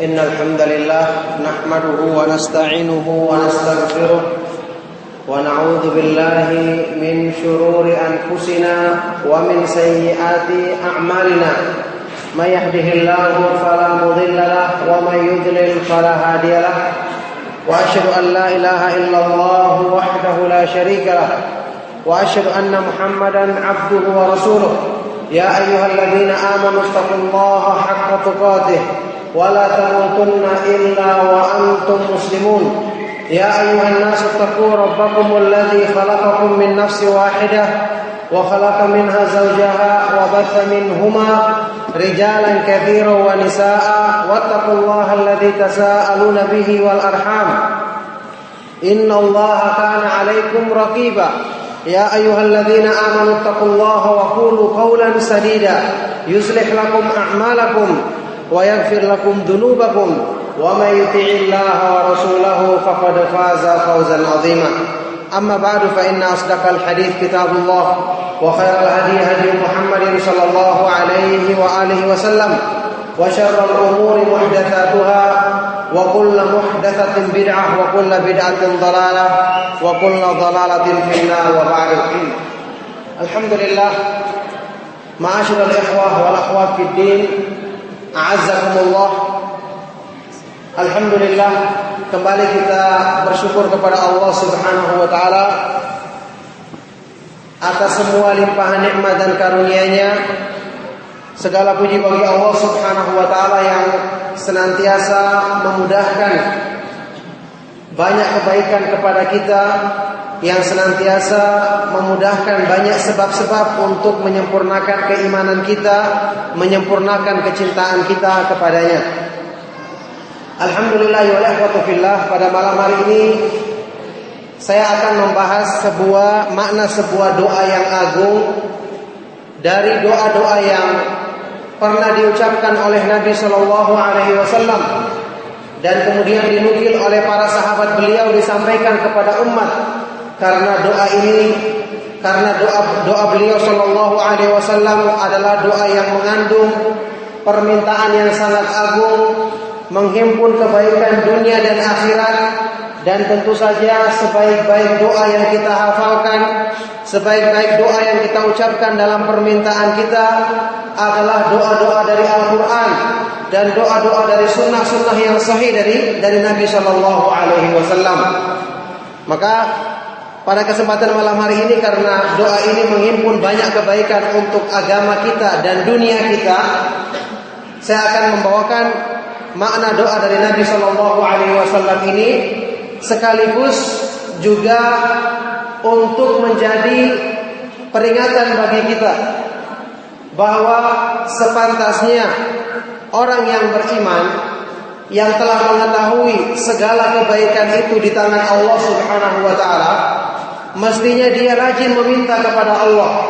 إن الحمد لله نحمده ونستعينه ونستغفره ونعوذ بالله من شرور أنفسنا ومن سيئات أعمالنا من يهده الله فلا مضل له ومن يضلل فلا هادي له وأشهد أن لا إله إلا الله وحده لا شريك له وأشهد أن محمدا عبده ورسوله يا أيها الذين آمنوا اتقوا الله حق تقاته ولا تموتن إلا وأنتم مسلمون يا أيها الناس اتقوا ربكم الذي خلقكم من نفس واحدة وخلق منها زوجها وبث منهما رجالا كثيرا ونساء واتقوا الله الذي تساءلون به والأرحام إن الله كان عليكم رقيبا يا أيها الذين آمنوا اتقوا الله وقولوا قولا سديدا يصلح لكم أعمالكم ويغفر لكم ذنوبكم ومن يطع الله ورسوله فقد فاز فوزا عظيما أما بعد فإن أصدق الحديث كتاب الله وخير الهدي هدي محمد صلى الله عليه وآله وسلم وشر الأمور محدثاتها وكل محدثة بدعة وكل بدعة ضلالة وكل ضلالة في النار وبعد الحمد لله معاشر الإخوة والأخوات في الدين a'azzakumullah. Alhamdulillah, kembali kita bersyukur kepada Allah Subhanahu wa taala atas semua limpahan nikmat dan karunia-Nya. Segala puji bagi Allah Subhanahu wa taala yang senantiasa memudahkan banyak kebaikan kepada kita, yang senantiasa memudahkan banyak sebab-sebab untuk menyempurnakan keimanan kita, menyempurnakan kecintaan kita kepadanya. Alhamdulillah wa ikhwatu fillah, pada malam hari ini saya akan membahas makna sebuah doa yang agung dari doa-doa yang pernah diucapkan oleh Nabi sallallahu alaihi wasallam dan kemudian dinukil oleh para sahabat beliau disampaikan kepada umat. Karena doa beliau sallallahu alaihi wasallam adalah doa yang mengandung permintaan yang sangat agung, menghimpun kebaikan dunia dan akhirat, dan tentu saja sebaik-baik doa yang kita hafalkan, sebaik-baik doa yang kita ucapkan dalam permintaan kita adalah doa-doa dari Al-Quran dan doa-doa dari sunnah-sunnah yang sahih dari Nabi sallallahu alaihi wasallam. Maka pada kesempatan malam hari ini, karena doa ini menghimpun banyak kebaikan untuk agama kita dan dunia kita, saya akan membawakan makna doa dari Nabi Shallallahu Alaihi Wasallam ini, sekaligus juga untuk menjadi peringatan bagi kita bahwa sepantasnya orang yang beriman, yang telah mengetahui segala kebaikan itu di tangan Allah Subhanahu wa taala, mestinya dia rajin meminta kepada Allah.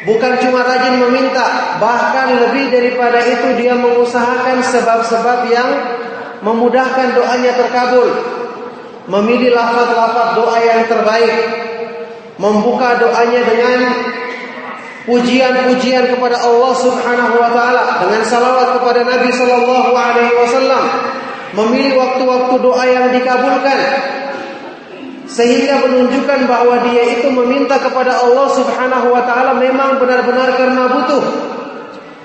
Bukan cuma rajin meminta, bahkan lebih daripada itu dia mengusahakan sebab-sebab yang memudahkan doanya terkabul. Memilih lafaz-lafaz doa yang terbaik, membuka doanya dengan pujian-pujian kepada Allah Subhanahu wa taala, dengan salawat kepada Nabi sallallahu alaihi wasallam, memilih waktu-waktu doa yang dikabulkan, sehingga menunjukkan bahwa dia itu meminta kepada Allah Subhanahu wa taala memang benar-benar karena butuh,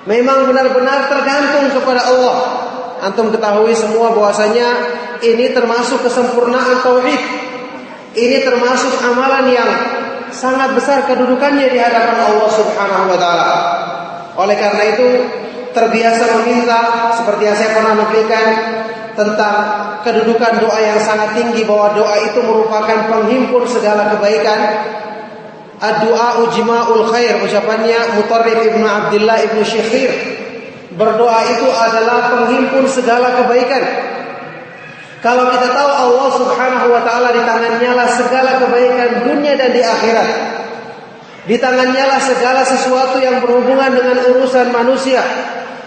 memang benar-benar tergantung kepada Allah. Antum ketahui semua bahwasanya ini termasuk kesempurnaan tauhid. Ini termasuk amalan yang sangat besar kedudukannya di hadapan Allah Subhanahu wa taala. Oleh karena itu, terbiasa meminta, seperti yang saya pernah nukilkan tentang kedudukan doa yang sangat tinggi, bahwa doa itu merupakan penghimpun segala kebaikan. Ad-du'a ujma'ul khair, ucapannya Mutarrif Ibnu Abdullah Ibnu Syekhir. Berdoa itu adalah penghimpun segala kebaikan. Kalau kita tahu Allah Subhanahu wa taala di tangannya lah segala kebaikan dunia dan di akhirat. Di tangannya lah segala sesuatu yang berhubungan dengan urusan manusia.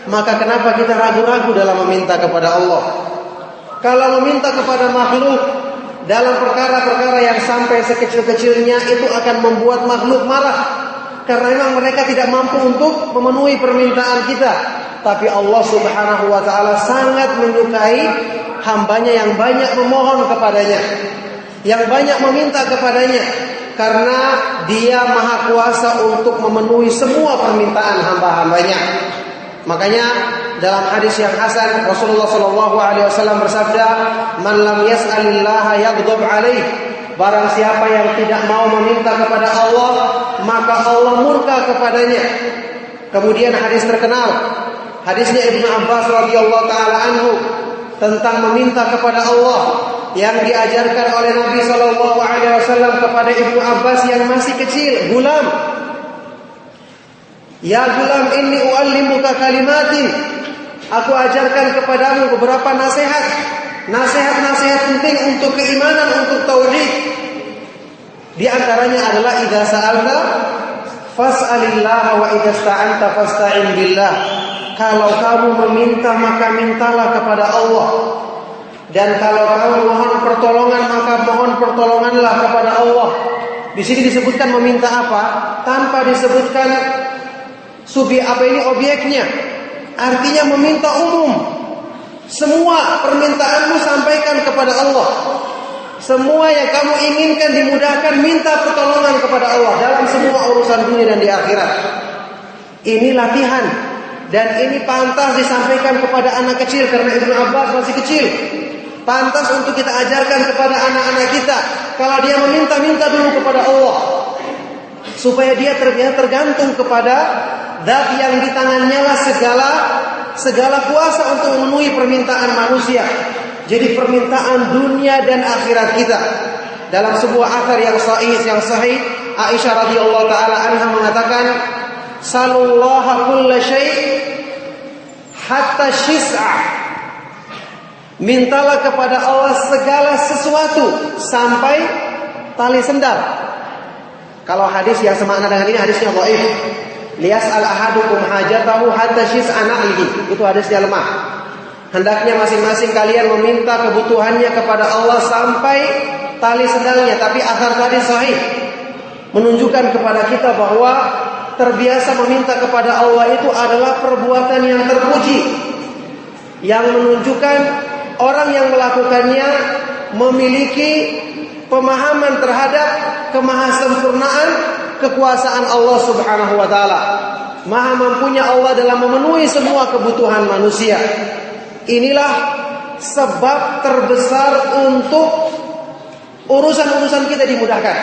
Maka kenapa kita ragu-ragu dalam meminta kepada Allah? Kalau meminta kepada makhluk dalam perkara-perkara yang sampai sekecil-kecilnya, itu akan membuat makhluk marah. Karena memang mereka tidak mampu untuk memenuhi permintaan kita. tapi Allah Subhanahu wa taala sangat menyukai hambanya yang banyak memohon kepadanya, yang banyak meminta kepadanya, karena Dia Maha Kuasa untuk memenuhi semua permintaan hamba-hambanya. Makanya dalam hadis yang hasan Rasulullah sallallahu alaihi wasallam bersabda, "Man lam yas'alillaha yaghdab alaih." Barang siapa yang tidak mau meminta kepada Allah, maka Allah murka kepadanya. Kemudian hadis terkenal, hadisnya Ibnu Abbas radhiyallahu taala anhu tentang meminta kepada Allah yang diajarkan oleh Nabi sallallahu alaihi wasallam kepada Ibnu Abbas yang masih kecil, "Gulam, ya gulam, inni uallimuka kalimatin." Aku ajarkan kepadamu beberapa nasihat penting untuk keimanan, untuk tauhid. Di antaranya adalah idza sa'alta fas'alillah wa idza sta'anta fasta'in billah. Kalau kamu meminta maka mintalah kepada Allah. Dan kalau kamu mohon pertolongan maka mohon pertolonganlah kepada Allah. Di sini disebutkan meminta apa? Tanpa disebutkan objeknya. Artinya meminta umum. Semua permintaanmu sampaikan kepada Allah. Semua yang kamu inginkan dimudahkan, minta pertolongan kepada Allah dalam semua urusan dunia dan di akhirat. Ini latihan dan ini pantas disampaikan kepada anak kecil karena Ibnu Abbas masih kecil. Pantas untuk kita ajarkan kepada anak-anak kita. Kalau dia minta dulu kepada Allah, supaya dia tergantung kepada Zat yang di tangannya lah segala kuasa untuk memenuhi permintaan manusia. Jadi permintaan dunia dan akhirat kita. Dalam sebuah athar yang sahih, Aisyah radhiyallahu taala anha mengatakan, "Salullaha kulla syai' hatta syis'a." Mintalah kepada Allah segala sesuatu sampai tali sendal. Kalau hadis yang semakna dengan ini hadisnya dhaif. Liyas'al ahadukum hajatahu hatta syis'a na'lihi. Itu hadisnya lemah. Hendaknya masing-masing kalian meminta kebutuhannya kepada Allah sampai tali sendalnya. Tapi athar tadi sahih, menunjukkan kepada kita bahwa terbiasa meminta kepada Allah itu adalah perbuatan yang terpuji, yang menunjukkan orang yang melakukannya memiliki pemahaman terhadap kemahasempurnaan kekuasaan Allah Subhanahu wa taala. Maha mampunya Allah dalam memenuhi semua kebutuhan manusia. Inilah sebab terbesar untuk urusan-urusan kita dimudahkan.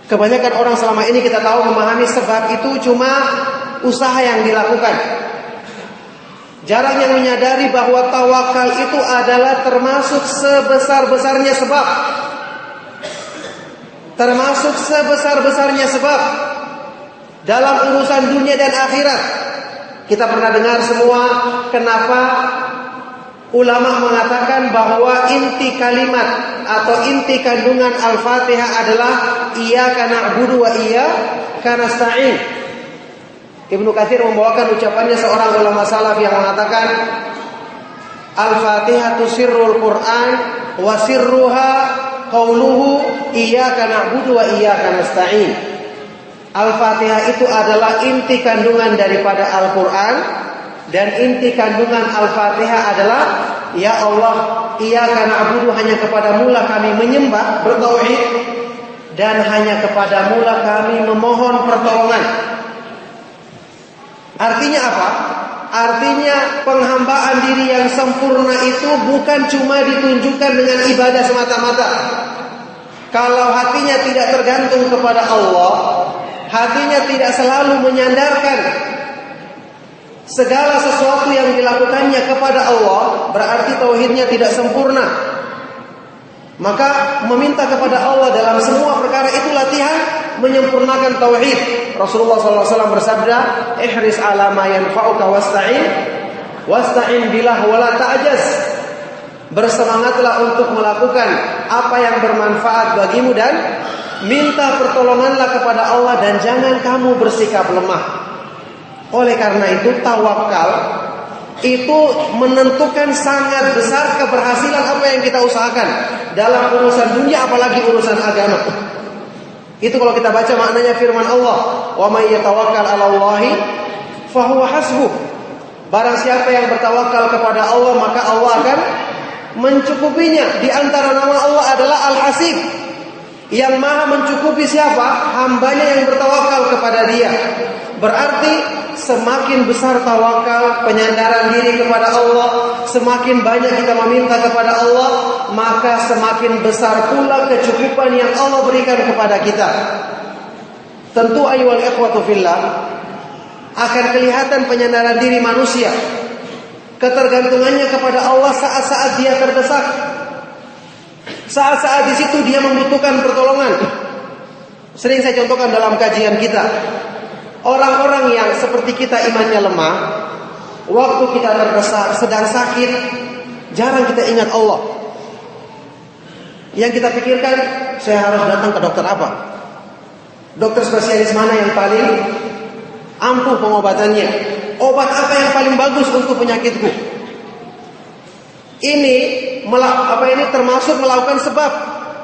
Kebanyakan orang selama ini kita tahu memahami sebab itu cuma usaha yang dilakukan. Jarang yang menyadari bahwa tawakal itu adalah termasuk sebesar-besarnya sebab. Termasuk sebesar-besarnya sebab dalam urusan dunia dan akhirat. Kita pernah dengar semua kenapa ulama mengatakan bahwa inti kalimat atau inti kandungan Al-Fatihah adalah iyyaka na'budu wa iyyaka nasta'in. Ibnu Katsir membawakan ucapannya seorang ulama salaf yang mengatakan, Al-Fatihah sirrul Quran wa sirruha qauluhu iyyaka na'budu wa iyyaka nasta'in. Al-Fatihah itu adalah inti kandungan daripada Al-Quran, dan inti kandungan Al-Fatihah adalah, ya Allah, iyyaka na'budu, hanya kepadamu lah kami menyembah, bertauhid, dan hanya kepadamu lah kami memohon pertolongan. Artinya apa? Artinya penghambaan diri yang sempurna itu bukan cuma ditunjukkan dengan ibadah semata-mata. Kalau hatinya tidak tergantung kepada Allah, hatinya tidak selalu menyandarkan segala sesuatu yang dilakukannya kepada Allah, berarti tauhidnya tidak sempurna. Maka meminta kepada Allah dalam semua perkara itu latihan menyempurnakan tauhid. Rasulullah SAW bersabda, ihris ala ma yanfa'uka wasta'in billah wala ta'jaz. Bersemangatlah untuk melakukan apa yang bermanfaat bagimu dan minta pertolonganlah kepada Allah, dan jangan kamu bersikap lemah. Oleh karena itu tawakal itu menentukan sangat besar keberhasilan apa yang kita usahakan dalam urusan dunia, apalagi urusan agama. Itu kalau kita baca maknanya firman Allah, wa may yatawakkal 'ala Allahi fa huwa hasbuh. Barang siapa yang bertawakal kepada Allah, maka Allah akan mencukupinya. Di antara nama Allah adalah Al-Hasib, yang maha mencukupi siapa? Hambanya yang bertawakal kepada dia. Berarti semakin besar tawakal, penyandaran diri kepada Allah, semakin banyak kita meminta kepada Allah, maka semakin besar pula kecukupan yang Allah berikan kepada kita. Tentu ayyuhal ikhwatu fillah, akan kelihatan penyandaran diri manusia, ketergantungannya kepada Allah saat-saat dia terdesak, saat-saat di situ dia membutuhkan pertolongan. Sering saya contohkan dalam kajian kita, orang-orang yang seperti kita imannya lemah, waktu kita terdesak, sedang sakit, jarang kita ingat Allah. Yang kita pikirkan, saya harus datang ke dokter apa? Dokter spesialis mana yang paling ampuh pengobatannya? Obat apa yang paling bagus untuk penyakitku? Ini termasuk melakukan sebab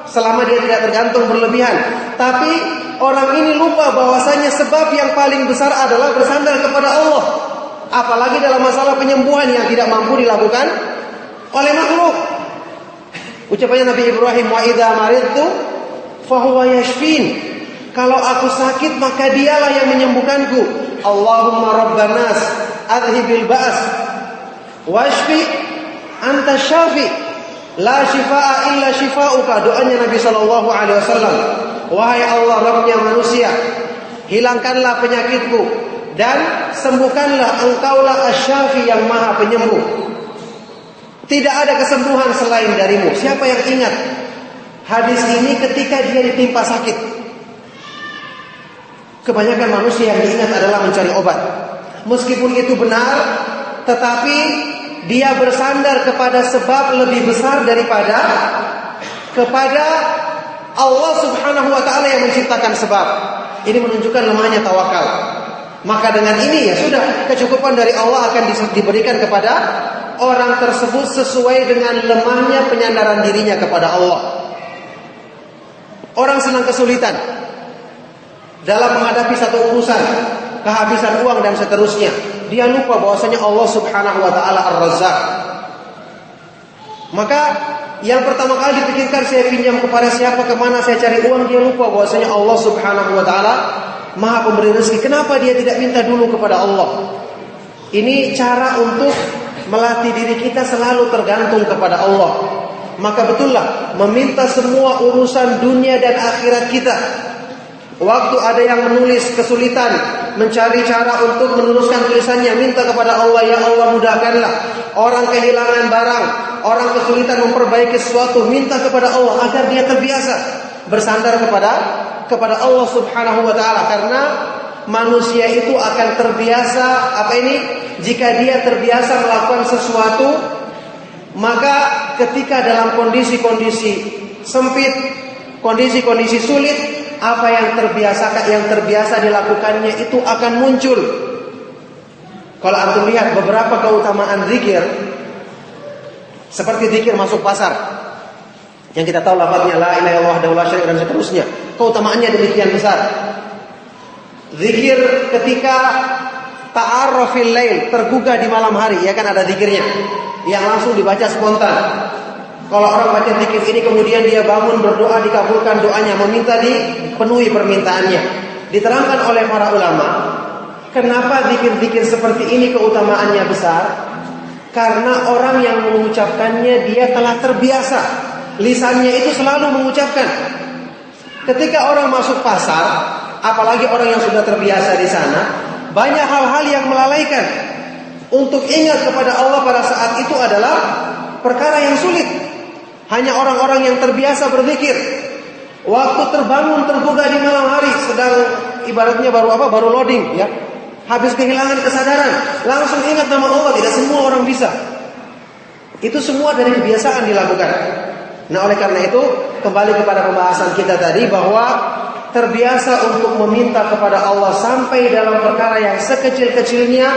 selama dia tidak tergantung berlebihan. Tapi orang ini lupa bahwasanya sebab yang paling besar adalah bersandar kepada Allah. Apalagi dalam masalah penyembuhan yang tidak mampu dilakukan oleh makhluk. Ucapannya Nabi Ibrahim, wa idza maridtu fahuwa yashfin. Kalau aku sakit maka dialah yang menyembuhkanku. Allahumma rabban nas adhibil ba's washfi anta syafi la shifaa illa shifauka. Doanya Nabi SAW. Wahai Allah, Rabbnya manusia, hilangkanlah penyakitku dan sembuhkanlah, engkaulah asy-syafi yang maha penyembuh. Tidak ada kesembuhan selain darimu. Siapa yang ingat hadis ini ketika dia ditimpa sakit? Kebanyakan manusia yang diingat adalah mencari obat. Meskipun itu benar, tetapi dia bersandar kepada sebab lebih besar daripada kepada Allah Subhanahu wa ta'ala yang menciptakan sebab. Ini menunjukkan lemahnya tawakal. Maka dengan ini ya sudah, kecukupan dari Allah akan diberikan kepada orang tersebut sesuai dengan lemahnya penyandaran dirinya kepada Allah. Orang senang kesulitan dalam menghadapi satu urusan, kehabisan uang dan seterusnya, dia lupa bahwasanya Allah Subhanahu wa ta'ala Ar-Razzaq. Maka yang pertama kali dipikirkan, saya pinjam kepada siapa, kemana saya cari uang, dia lupa bahwasanya Allah Subhanahu wa ta'ala maha pemberi rezeki. Kenapa dia tidak minta dulu kepada Allah? Ini cara untuk melatih diri kita selalu tergantung kepada Allah. Maka betullah meminta semua urusan dunia dan akhirat kita. Waktu ada yang menulis kesulitan, mencari cara untuk meneruskan tulisannya, minta kepada Allah, ya Allah mudahkanlah. Orang kehilangan barang, orang kesulitan memperbaiki sesuatu, minta kepada Allah agar dia terbiasa bersandar kepada Allah Subhanahu wa ta'ala. Karena manusia itu akan terbiasa jika dia terbiasa melakukan sesuatu, maka ketika dalam kondisi-kondisi sempit, kondisi-kondisi sulit, apa yang terbiasa dilakukannya itu akan muncul. Kalau antum lihat beberapa keutamaan zikir, seperti zikir masuk pasar, yang kita tahu lafadznya la ilaha illallah wahdahu la syarika dan seterusnya, keutamaannya demikian besar. Zikir ketika ta'arrufil lail, tergugah di malam hari, ya kan ada zikirnya yang langsung dibaca spontan. Kalau orang baca zikir ini kemudian dia bangun berdoa, dikabulkan doanya, meminta dipenuhi permintaannya. Diterangkan oleh para ulama, kenapa zikir-zikir seperti ini keutamaannya besar? Karena orang yang mengucapkannya dia telah terbiasa, lisannya itu selalu mengucapkan. Ketika orang masuk pasar, apalagi orang yang sudah terbiasa di sana, banyak hal-hal yang melalaikan. Untuk ingat kepada Allah pada saat itu adalah perkara yang sulit. Hanya orang-orang yang terbiasa berzikir. Waktu terbangun tergugah di malam hari, sedang ibaratnya baru loading, ya. Habis kehilangan kesadaran, langsung ingat nama Allah. Tidak semua orang bisa. Itu semua dari kebiasaan dilakukan. Nah, oleh karena itu kembali kepada pembahasan kita tadi, bahwa terbiasa untuk meminta kepada Allah sampai dalam perkara yang sekecil-kecilnya,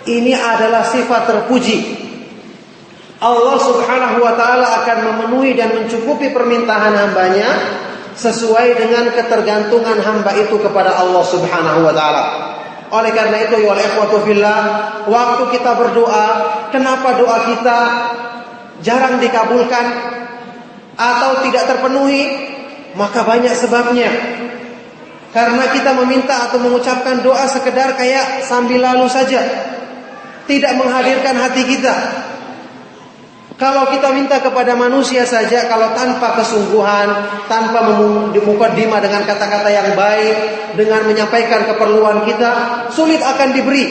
ini adalah sifat terpuji. Allah Subhanahu wa ta'ala akan memenuhi dan mencukupi permintaan hambanya sesuai dengan ketergantungan hamba itu kepada Allah Subhanahu wa ta'ala. Oleh karena itu, ya ikhwatu fillah, waktu kita berdoa, kenapa doa kita jarang dikabulkan atau tidak terpenuhi? Maka banyak sebabnya. Karena kita meminta atau mengucapkan doa sekedar kayak sambil lalu saja, tidak menghadirkan hati kita. Kalau kita minta kepada manusia saja, kalau tanpa kesungguhan, tanpa dimukadimah dengan kata-kata yang baik, dengan menyampaikan keperluan kita, sulit akan diberi.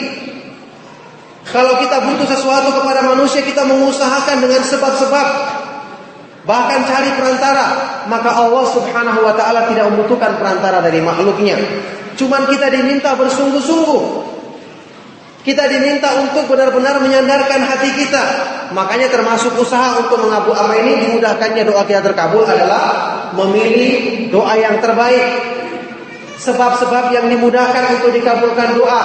Kalau kita butuh sesuatu kepada manusia, kita mengusahakan dengan sebab-sebab, bahkan cari perantara. Maka Allah subhanahu wa ta'ala tidak membutuhkan perantara dari makhluknya. Cuman kita diminta bersungguh-sungguh. Kita diminta untuk benar-benar menyandarkan hati kita. Makanya termasuk usaha untuk mengabu ama ini, dimudahkannya doa kita terkabul adalah memilih doa yang terbaik. Sebab-sebab yang dimudahkan untuk dikabulkan doa,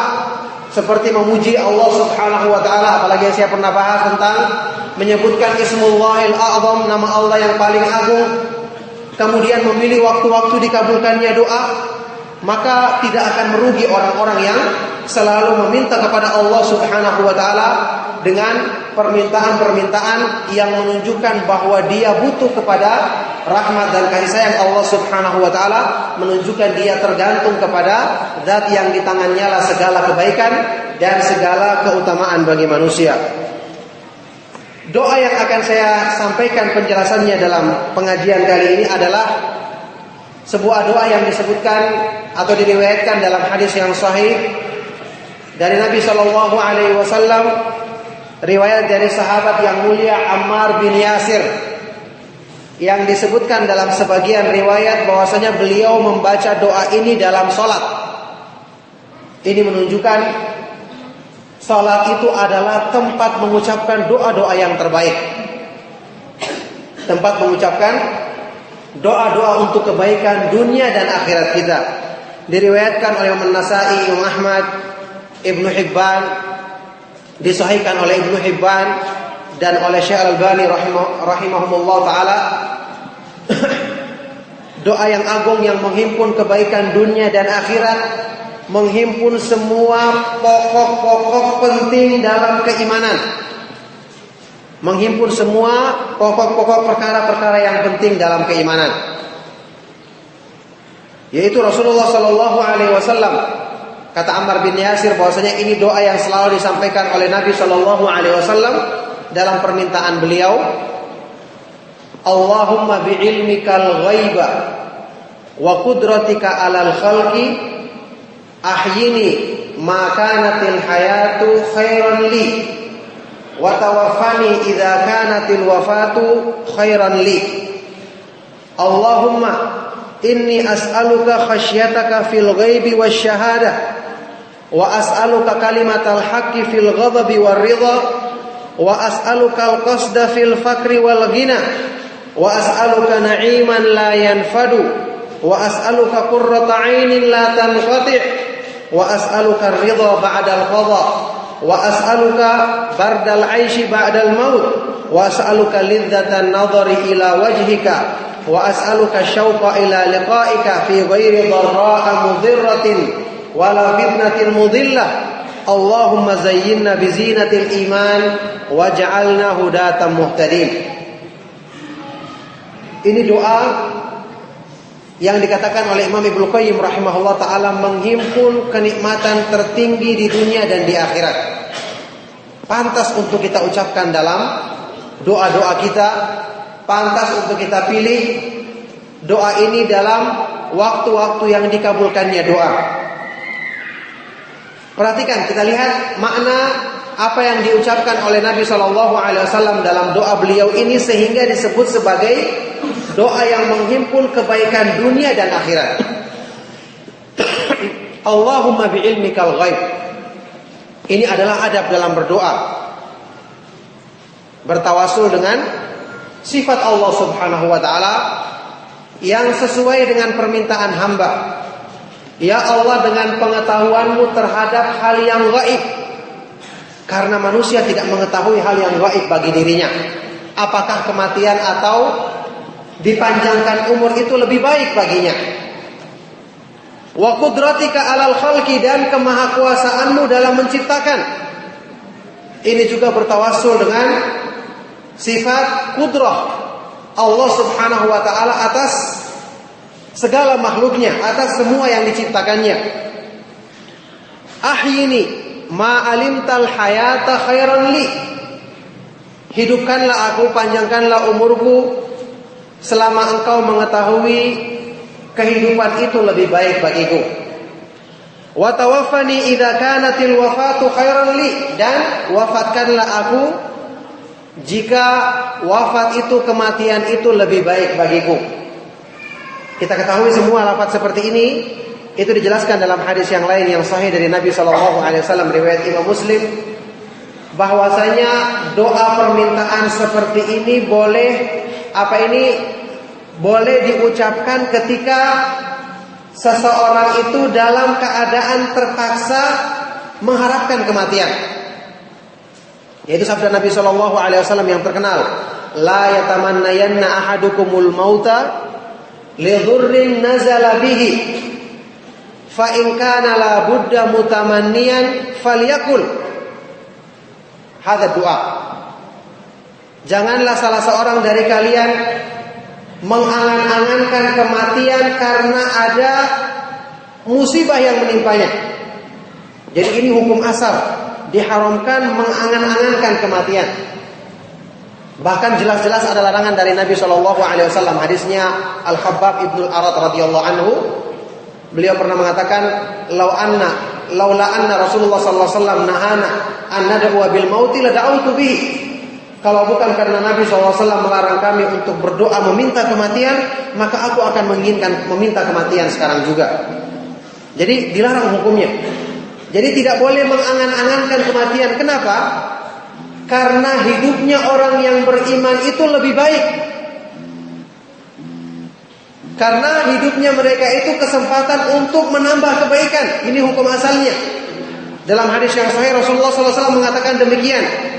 seperti memuji Allah subhanahu wa ta'ala. Apalagi saya pernah bahas tentang menyebutkan Ismullahil A'zam, nama Allah yang paling agung. Kemudian memilih waktu-waktu dikabulkannya doa. Maka tidak akan merugi orang-orang yang selalu meminta kepada Allah subhanahu wa ta'ala dengan permintaan-permintaan yang menunjukkan bahwa dia butuh kepada rahmat dan kasih sayang Allah subhanahu wa ta'ala, menunjukkan dia tergantung kepada zat yang di tangannya lah segala kebaikan dan segala keutamaan bagi manusia. Doa yang akan saya sampaikan penjelasannya dalam pengajian kali ini adalah sebuah doa yang disebutkan atau diriwayatkan dalam hadis yang sahih dari Nabi sallallahu alaihi wasallam, riwayat dari sahabat yang mulia Ammar bin Yasir, yang disebutkan dalam sebagian riwayat bahwasanya beliau membaca doa ini dalam salat. Ini menunjukkan salat itu adalah tempat mengucapkan doa-doa yang terbaik. Tempat mengucapkan doa-doa untuk kebaikan dunia dan akhirat kita. Diriwayatkan oleh Imam Nasa'i, Imam Ahmad, Ibnu Hibban, disahihkan oleh Ibnu Hibban dan oleh Syekh Al-Albani rahimahumullah ta'ala. Doa yang agung yang menghimpun kebaikan dunia dan akhirat, menghimpun semua pokok-pokok penting dalam keimanan, menghimpun semua pokok-pokok perkara-perkara yang penting dalam keimanan, yaitu Rasulullah sallallahu alaihi wasallam. Kata Ammar bin Yasir bahwasanya ini doa yang selalu disampaikan oleh Nabi sallallahu alaihi wasallam dalam permintaan beliau, Allahumma bi'ilmikal ghaiba wa qudratika 'alal khalqi ahyini ma kanatil hayatu khairan li wa tawaffani idza kanatil wafatu khairan li. Allahumma inni as'aluka khasyataka fil ghaibi wasyahadah wa as'aluka kalimatal haqqi fil ghadabi war ridha wa as'aluka al-qasda fil fakri wal ghina wa as'aluka na'iman la yanfadu wa as'aluka qurrata 'ainin la tanqati' wa as'aluka ar-ridha ba'da al-qada wa as'aluka bardal 'aishi ba'da al-maut wa as'aluka lidzatan nadhari ila wajhika wa as'aluka syauqa ila liqa'ika fi ghairi dharra'a mudhirratin wala fitnatin mudillah. Allahumma zayyinna bizinatil iman waj'alna hudatan muhtadin. Ini doa yang dikatakan oleh Imam Ibnu Qayyim rahimahullah ta'ala menghimpun kenikmatan tertinggi di dunia dan di akhirat. Pantas untuk kita ucapkan dalam doa-doa kita, pantas untuk kita pilih doa ini dalam waktu-waktu yang dikabulkannya doa. Perhatikan, kita lihat makna apa yang diucapkan oleh Nabi SAW dalam doa beliau ini sehingga disebut sebagai doa yang menghimpun kebaikan dunia dan akhirat. Allahumma bi'ilmikal ghaib. Ini adalah adab dalam berdoa, bertawasul dengan sifat Allah subhanahu wa ta'ala yang sesuai dengan permintaan hamba. Ya Allah, dengan pengetahuanmu terhadap hal yang gaib, karena manusia tidak mengetahui hal yang gaib bagi dirinya. Apakah kematian atau dipanjangkan umur itu lebih baik baginya? Wa qudratika 'alal khalqi, dan kemahakuasaanmu dalam menciptakan. Ini juga bertawassul dengan sifat qudrah Allah Subhanahu wa taala atas segala makhluknya, atas semua yang diciptakannya. Ahyini ma alimtal hayata khairan li. Hidupkanlah aku, panjangkanlah umurku selama engkau mengetahui kehidupan itu lebih baik bagiku. Wa tawaffani idza kanatil wafatu khairan li, dan wafatkanlah aku jika wafat itu, kematian itu lebih baik bagiku. Kita ketahui semua lafaz seperti ini itu dijelaskan dalam hadis yang lain yang sahih dari Nabi SAW riwayat Imam Muslim, bahwasanya doa permintaan seperti ini boleh diucapkan ketika seseorang itu dalam keadaan terpaksa mengharapkan kematian. Yaitu sabda Nabi SAW yang terkenal, la yatamannayanna ahadukumul mauta li dhurrin nazala bihi, fa in kana la budda mutamanniyan falyakul. Hadza doa. Janganlah salah seorang dari kalian mengangan-angankan kematian karena ada musibah yang menimpanya. Jadi ini hukum asal, diharamkan mengangan-angankan kematian. Bahkan jelas-jelas ada larangan dari Nabi SAW. Hadisnya Al-Khabbab ibn al-Arat radhiyallahu anhu, beliau pernah mengatakan, laula anna Rasulullah sallallahu alaihi wasallam nahana an nad'u bil mauti la da'utu bihi. Kalau bukan karena Nabi SAW melarang kami untuk berdoa meminta kematian, maka aku akan menginginkan meminta kematian sekarang juga. Jadi dilarang hukumnya. Jadi tidak boleh mengangan-angankan kematian. Kenapa? Karena hidupnya orang yang beriman itu lebih baik. Karena hidupnya mereka itu kesempatan untuk menambah kebaikan. Ini hukum asalnya. Dalam hadis yang sahih Rasulullah SAW mengatakan demikian.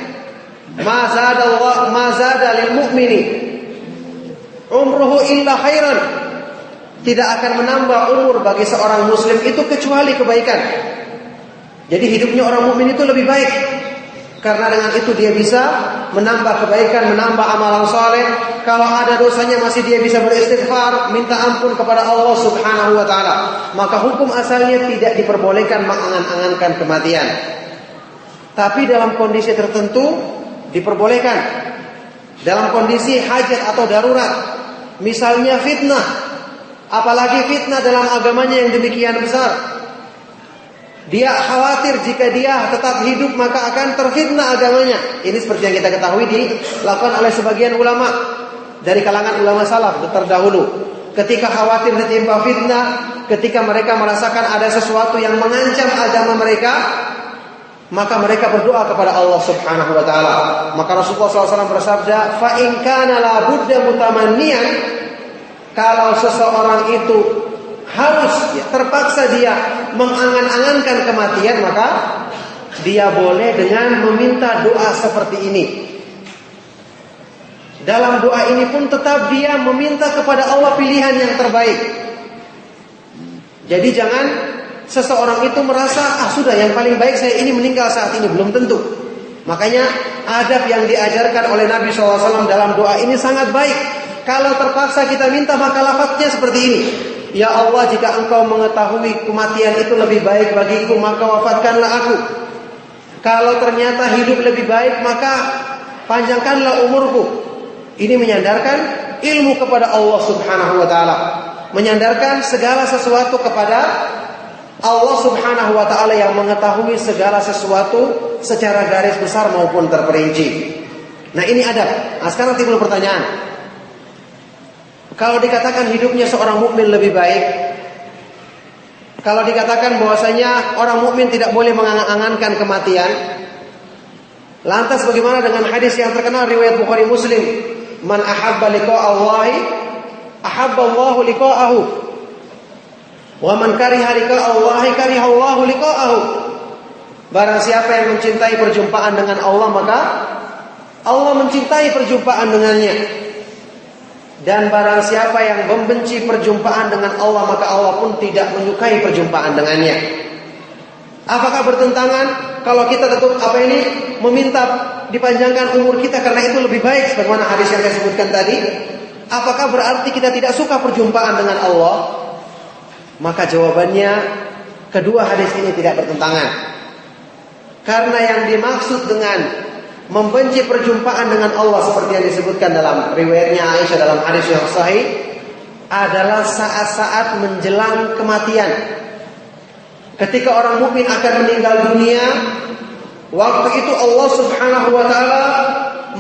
Ma zada lil mu'mini umruhu illa khairan. Tidak akan menambah umur bagi seorang muslim itu kecuali kebaikan. Jadi hidupnya orang mukmin itu lebih baik. Karena dengan itu dia bisa menambah kebaikan, menambah amalan saleh. Kalau ada dosanya masih dia bisa beristighfar, minta ampun kepada Allah Subhanahu wa taala. Maka hukum asalnya tidak diperbolehkan mengangan-angankan kematian. Tapi dalam kondisi tertentu diperbolehkan. Dalam kondisi hajat atau darurat, misalnya fitnah, apalagi fitnah dalam agamanya yang demikian besar. Dia khawatir jika dia tetap hidup maka akan terfitnah agamanya. Ini seperti yang kita ketahui dilakukan oleh sebagian ulama dari kalangan ulama salaf terdahulu. Ketika khawatir ditimpa fitnah, ketika mereka merasakan ada sesuatu yang mengancam agama mereka, maka mereka berdoa kepada Allah Subhanahu wa taala. Maka Rasulullah SAW bersabda, "Fa in kana la budda mutamanniyan," kalau seseorang itu harus terpaksa dia mengangan-angankan kematian, maka dia boleh dengan meminta doa seperti ini. Dalam doa ini pun tetap dia meminta kepada Allah pilihan yang terbaik. Jadi jangan seseorang itu merasa sudah yang paling baik saya ini meninggal saat ini, belum tentu. Makanya adab yang diajarkan oleh Nabi SAW dalam doa ini sangat baik. Kalau terpaksa kita minta maka lafadznya seperti ini. Ya Allah, jika engkau mengetahui kematian itu lebih baik bagiku, maka wafatkanlah aku. Kalau ternyata hidup lebih baik, maka panjangkanlah umurku. Ini menyandarkan ilmu kepada Allah Subhanahu wa taala. Menyandarkan segala sesuatu kepada Allah Subhanahu wa taala yang mengetahui segala sesuatu secara garis besar maupun terperinci. Nah, ini adab. Nah, sekarang timbul pertanyaan. Kalau dikatakan hidupnya seorang mukmin lebih baik, kalau dikatakan bahwasanya orang mukmin tidak boleh mengangan-angankan kematian, lantas bagaimana dengan hadis yang terkenal riwayat Bukhari Muslim, man ahabba liqa'allahi ahabba Allahu liqa'ahu, wa man kariha liqa'allahi kariha Allahu liqa'ahu. Barang siapa yang mencintai perjumpaan dengan Allah, maka Allah mencintai perjumpaan dengannya. Dan barang siapa yang membenci perjumpaan dengan Allah, maka Allah pun tidak menyukai perjumpaan dengannya. Apakah bertentangan kalau kita tetap meminta dipanjangkan umur kita karena itu lebih baik sebagaimana hadis yang saya sebutkan tadi? Apakah berarti kita tidak suka perjumpaan dengan Allah? Maka jawabannya, kedua hadis ini tidak bertentangan. Karena yang dimaksud dengan membenci perjumpaan dengan Allah seperti yang disebutkan dalam riwayatnya Aisyah dalam hadis yang sahih adalah saat-saat menjelang kematian. Ketika orang mukmin akan meninggal dunia, waktu itu Allah Subhanahu wa taala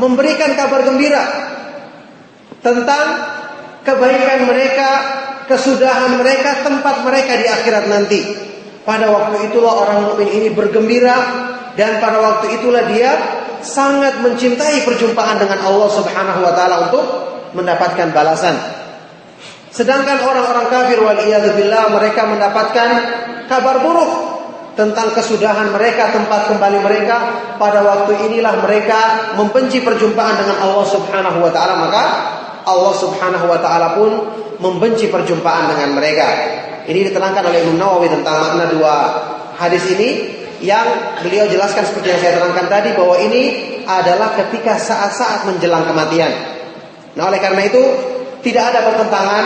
memberikan kabar gembira tentang kebaikan mereka, kesudahan mereka, tempat mereka di akhirat nanti. Pada waktu itulah orang mukmin ini bergembira, dan pada waktu itulah dia sangat mencintai perjumpaan dengan Allah Subhanahu wa taala untuk mendapatkan balasan. Sedangkan orang-orang kafir waliyadzubillah, mereka mendapatkan kabar buruk tentang kesudahan mereka, tempat kembali mereka. Pada waktu inilah mereka membenci perjumpaan dengan Allah Subhanahu wa taala, maka Allah Subhanahu wa taala pun membenci perjumpaan dengan mereka. Ini diterangkan oleh Imam Nawawi tentang makna dua hadis ini, yang beliau jelaskan seperti yang saya terangkan tadi, bahwa ini adalah ketika saat-saat menjelang kematian. Nah, oleh karena itu tidak ada pertentangan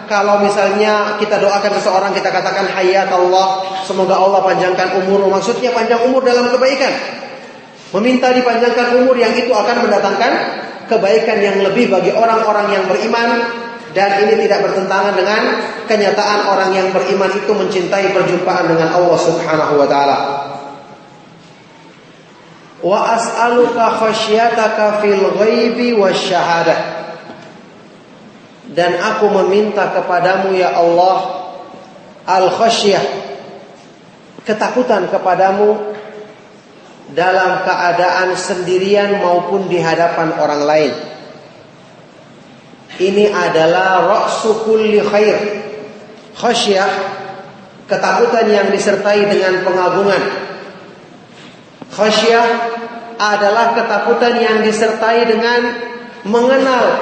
kalau misalnya kita doakan seseorang, kita katakan hayyakallah, semoga Allah panjangkan umur. Maksudnya panjang umur dalam kebaikan, meminta dipanjangkan umur, yang itu akan mendatangkan kebaikan yang lebih bagi orang-orang yang beriman. Dan ini tidak bertentangan dengan kenyataan orang yang beriman itu mencintai perjumpaan dengan Allah Subhanahu wa taala. Wa as'aluka khasyataka fil ghaibi wasyahadah. Dan aku meminta kepadamu ya Allah al-khasyah, ketakutan kepadamu dalam keadaan sendirian maupun di hadapan orang lain. Ini adalah ra'su kulli khair. Khasyah, ketakutan yang disertai dengan pengagungan. Khasyah adalah ketakutan yang disertai dengan mengenal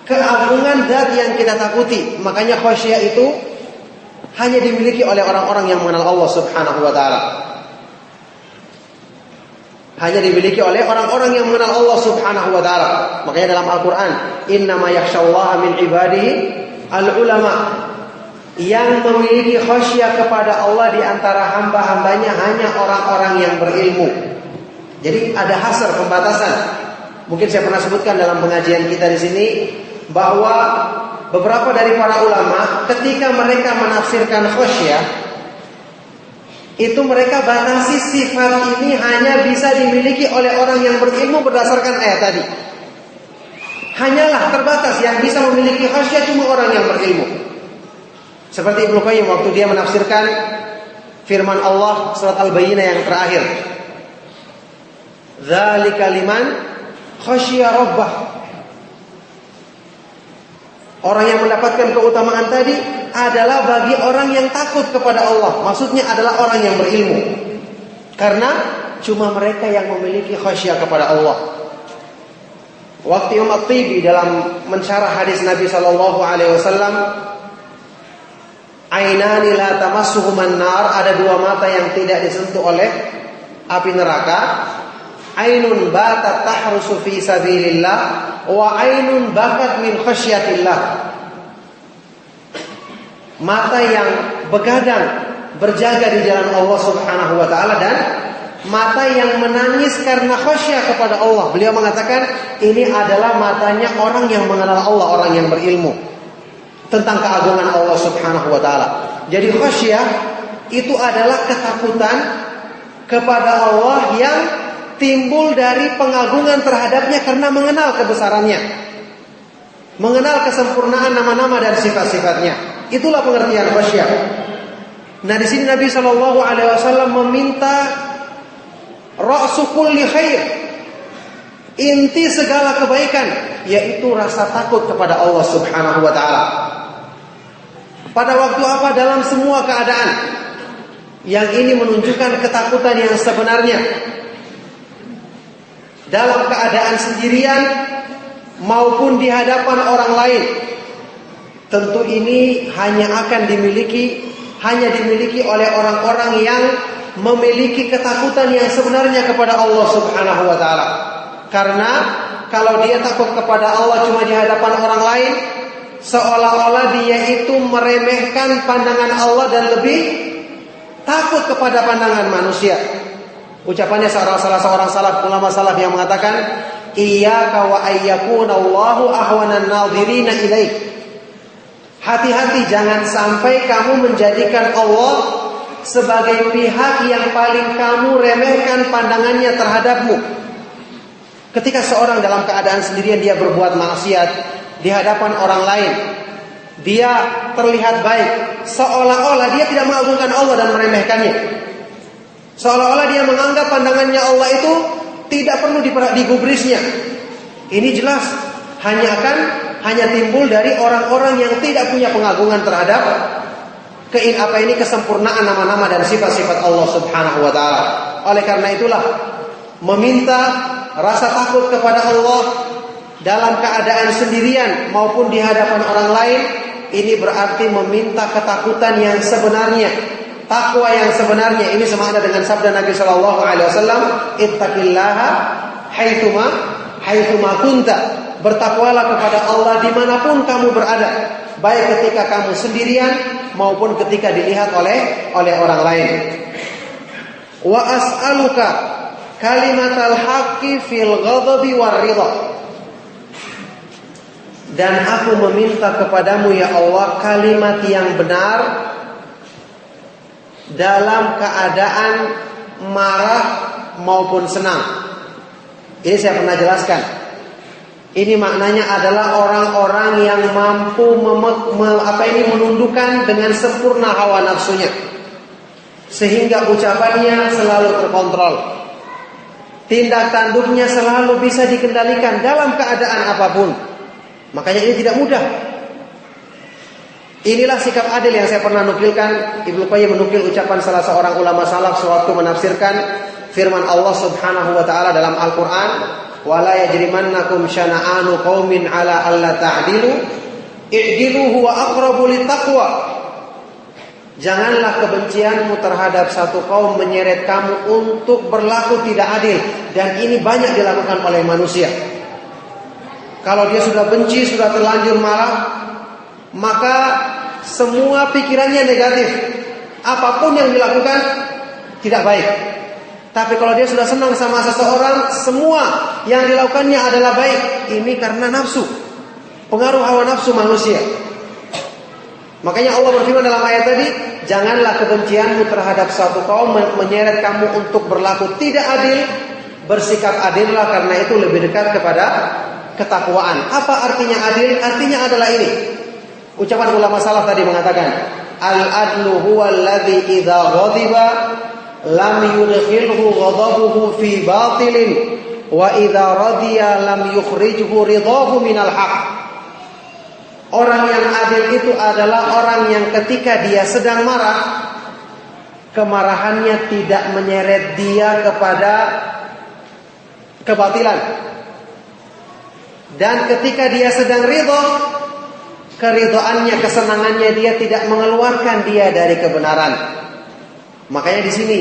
keagungan zat yang kita takuti. Makanya khasyah itu hanya dimiliki oleh orang-orang yang mengenal Allah Subhanahu wa taala. Hanya dimiliki oleh orang-orang yang mengenal Allah Subhanahu wa taala. Makanya dalam Al-Qur'an, innama yakhsyallaha min ibadihi al-ulama. Yang memiliki khasyah kepada Allah di antara hamba-hambanya hanya orang-orang yang berilmu. Jadi ada hasar, pembatasan. Mungkin saya pernah sebutkan dalam pengajian kita di sini bahwa beberapa dari para ulama ketika mereka menafsirkan khasyah, itu mereka batasi sifat ini hanya bisa dimiliki oleh orang yang berilmu berdasarkan ayat tadi. Hanyalah terbatas yang bisa memiliki khasyah cuma orang yang berilmu. Seperti Ibnu Qayyim waktu dia menafsirkan firman Allah surat Al-Bayyinah yang terakhir. Dzalika liman khasyiya rabbah. Orang yang mendapatkan keutamaan tadi adalah bagi orang yang takut kepada Allah. Maksudnya adalah orang yang berilmu. Karena cuma mereka yang memiliki khasyah kepada Allah. Waktu Imam At-Tibi dalam mensyarah hadis Nabi SAW, ainani la tamassuhuman nar, ada dua mata yang tidak disentuh oleh api neraka. Ainun batat tahrusu fi sabilillah wa ainun bakat min khasyatillah. Mata yang begadang berjaga di jalan Allah Subhanahu wa taala, dan mata yang menangis karena khasyah kepada Allah. Beliau mengatakan ini adalah matanya orang yang mengenal Allah, orang yang berilmu tentang keagungan Allah Subhanahu wa taala. Jadi khasyah itu adalah ketakutan kepada Allah yang timbul dari pengagungan terhadapnya karena mengenal kebesarannya, mengenal kesempurnaan nama-nama dan sifat-sifatnya. Itulah pengertian khasyah. Nah, di sini Nabi SAW meminta ra'su kulli khair, inti segala kebaikan, yaitu rasa takut kepada Allah Subhanahu wa taala. Pada waktu apa? Dalam semua keadaan. Yang ini menunjukkan ketakutan yang sebenarnya. Dalam keadaan sendirian maupun di hadapan orang lain. Tentu ini hanya dimiliki oleh orang-orang yang memiliki ketakutan yang sebenarnya kepada Allah Subhanahu wa taala. Karena kalau dia takut kepada Allah cuma di hadapan orang lain, seolah-olah dia itu meremehkan pandangan Allah dan lebih takut kepada pandangan manusia. Ucapannya salah seorang ulama salaf yang mengatakan, iyyaka wa ayyakuna Allahu ahwanan nadhirina ilaik. Hati-hati, jangan sampai kamu menjadikan Allah sebagai pihak yang paling kamu remehkan pandangannya terhadapmu. Ketika seorang dalam keadaan sendirian dia berbuat maksiat di hadapan orang lain, dia terlihat baik, seolah-olah dia tidak mengagungkan Allah dan meremehkannya. Seolah-olah dia menganggap pandangannya Allah itu tidak perlu digubrisnya. Ini jelas hanya timbul dari orang-orang yang tidak punya pengagungan terhadap kesempurnaan nama-nama dan sifat-sifat Allah Subhanahu wa taala. Oleh karena itulah meminta rasa takut kepada Allah dalam keadaan sendirian maupun di hadapan orang lain, ini berarti meminta ketakutan yang sebenarnya, takwa yang sebenarnya. Ini sama ada dengan sabda Nabi sallallahu alaihi wasallam, ittaqillaha haitsuma kunta. Bertakwalah kepada Allah dimanapun kamu berada, baik ketika kamu sendirian maupun ketika dilihat oleh orang lain. Wa as'aluka kalimatal haqqi fil ghadabi war ridha. Dan aku meminta kepadamu ya Allah kalimat yang benar dalam keadaan marah maupun senang. Ini saya pernah jelaskan. Ini maknanya adalah orang-orang yang mampu menundukkan dengan sempurna hawa nafsunya, sehingga ucapannya selalu terkontrol, tindak tanduknya selalu bisa dikendalikan dalam keadaan apapun. Makanya ini tidak mudah. Inilah sikap adil yang saya pernah nukilkan. Ibnu Qayyim menukil ucapan salah seorang ulama salaf sewaktu menafsirkan firman Allah Subhanahu wa taala dalam Al-Qur'an, wala yajrimannakum syana'anu qaumin ala alla ta'dilu i'dilu huwa aqrabu littaqwa. Janganlah kebencianmu terhadap satu kaum menyeret kamu untuk berlaku tidak adil. Dan ini banyak dilakukan oleh manusia. Kalau dia sudah benci, sudah terlanjur marah, maka semua pikirannya negatif. Apapun yang dilakukan tidak baik. Tapi kalau dia sudah senang sama seseorang, semua yang dilakukannya adalah baik. Ini karena nafsu, pengaruh hawa nafsu manusia. Makanya Allah berfirman dalam ayat tadi, janganlah kebencianmu terhadap satu kaum menyeret kamu untuk berlaku tidak adil. Bersikap adillah, karena itu lebih dekat kepada ketakwaan. Apa artinya adil? Artinya adalah ini. Ucapan ulama salaf tadi mengatakan, al-adlu huwa alladhi idza ghadiba lam yudkhilhu ghadabuhu fi batilin wa idza radiya lam yukhrijhu ridahu minal haq. Orang yang adil itu adalah orang yang ketika dia sedang marah, kemarahannya tidak menyeret dia kepada kebatilan. Dan ketika dia sedang ridha, keridhaannya, kesenangannya dia tidak mengeluarkan dia dari kebenaran. Makanya di sini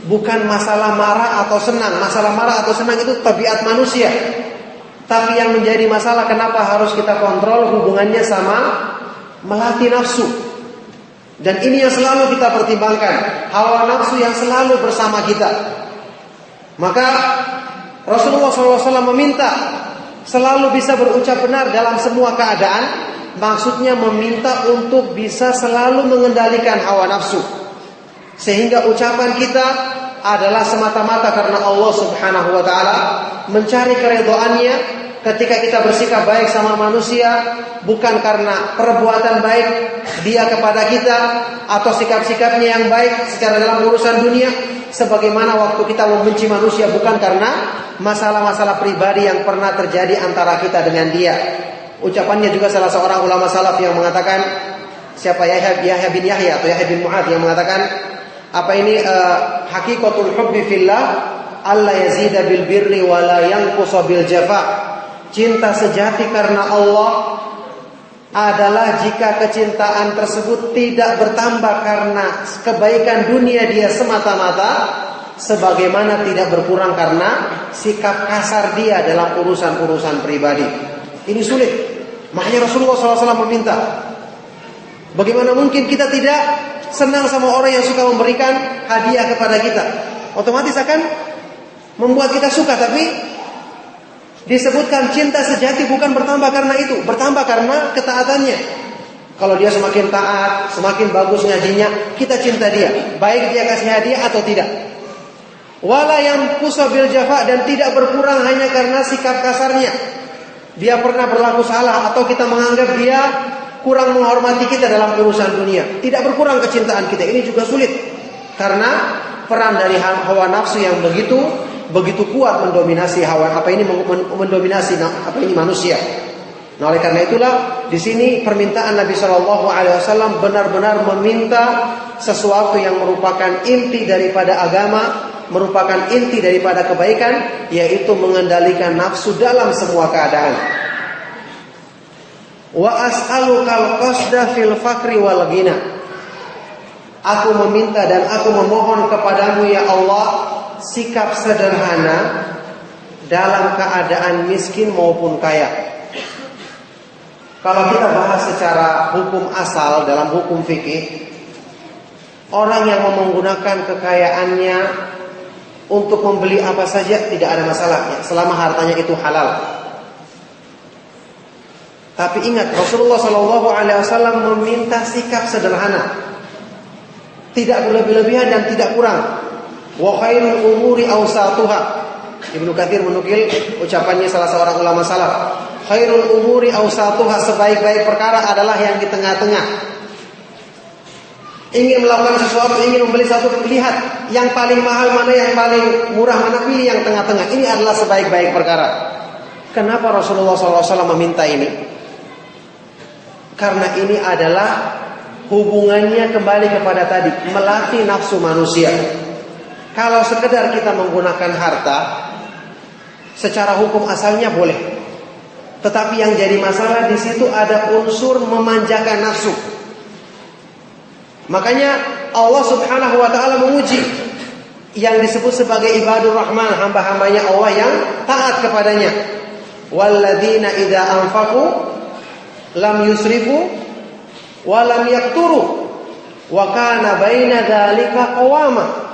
bukan masalah marah atau senang. Masalah marah atau senang itu tabiat manusia. Tapi yang menjadi masalah kenapa harus kita kontrol hubungannya sama melatih nafsu. Dan ini yang selalu kita pertimbangkan, hawa nafsu yang selalu bersama kita. Maka Rasulullah SAW meminta selalu bisa berucap benar dalam semua keadaan. Maksudnya meminta untuk bisa selalu mengendalikan hawa nafsu, sehingga ucapan kita adalah semata-mata karena Allah Subhanahu wa taala, mencari keridhaannya. Ketika kita bersikap baik sama manusia, bukan karena perbuatan baik dia kepada kita atau sikap-sikapnya yang baik secara dalam urusan dunia, sebagaimana waktu kita membenci manusia bukan karena masalah-masalah pribadi yang pernah terjadi antara kita dengan dia. Ucapannya juga salah seorang ulama salaf yang mengatakan, siapa Yahya bin Yahya atau Yahya bin Mu'adz yang mengatakan, apa ini hakikatul hubbi fillah alla yazida bil birri wa la yanqusa bil jafa. cinta sejati karena Allah adalah jika kecintaan tersebut tidak bertambah karena kebaikan dunia dia semata-mata, sebagaimana tidak berkurang karena sikap kasar dia dalam urusan-urusan pribadi. Ini sulit. Makanya Rasulullah SAW meminta, bagaimana mungkin kita tidak senang sama orang yang suka memberikan hadiah kepada kita? Otomatis akan membuat kita suka. Tapi disebutkan cinta sejati bukan bertambah karena itu, bertambah karena ketaatannya. Kalau dia semakin taat, semakin bagus ngajinya, kita cinta dia, baik dia kasih hadiah atau tidak. Wala yanqusu bil jafa, dan tidak berkurang hanya karena sikap kasarnya. Dia pernah berlaku salah atau kita menganggap dia kurang menghormati kita dalam urusan dunia, tidak berkurang kecintaan kita. Ini juga sulit karena peran dari hawa nafsu yang begitu kuat mendominasi mendominasi manusia. Nah, oleh karena itulah di sini permintaan Nabi Shallallahu Alaihi Wasallam benar-benar meminta sesuatu yang merupakan inti daripada agama, merupakan inti daripada kebaikan, yaitu mengendalikan nafsu dalam semua keadaan. Wa as'alukal qasda fil fakri wal ghina. Aku meminta dan aku memohon kepadamu ya Allah sikap sederhana dalam keadaan miskin maupun kaya. Kalau kita bahas secara hukum asal dalam hukum fikih, orang yang menggunakan kekayaannya untuk membeli apa saja tidak ada masalahnya selama hartanya itu halal. Tapi ingat, Rasulullah SAW meminta sikap sederhana, tidak berlebih-lebihan dan tidak kurang. Wa khairul umuri awsatuha. Ibnu Katsir menukil ucapannya salah seorang ulama salaf. Khairul umuri awsatuha, sebaik-baik perkara adalah yang di tengah-tengah. Ingin melakukan sesuatu, ingin membeli sesuatu, lihat yang paling mahal mana, yang paling murah mana, pilih yang tengah-tengah. Ini adalah sebaik-baik perkara. Kenapa Rasulullah SAW meminta ini? Karena ini adalah hubungannya kembali kepada tadi, melatih nafsu manusia. Kalau sekedar kita menggunakan harta secara hukum asalnya boleh, tetapi yang jadi masalah di situ ada unsur memanjakan nafsu. Makanya Allah Subhanahu wa taala memuji yang disebut sebagai ibadur rahman, hamba-hambanya Allah yang taat kepadanya. Walladzina idza anfaqu lam yusrifu wa lam yaqturu wa kana baina dzalika qawama.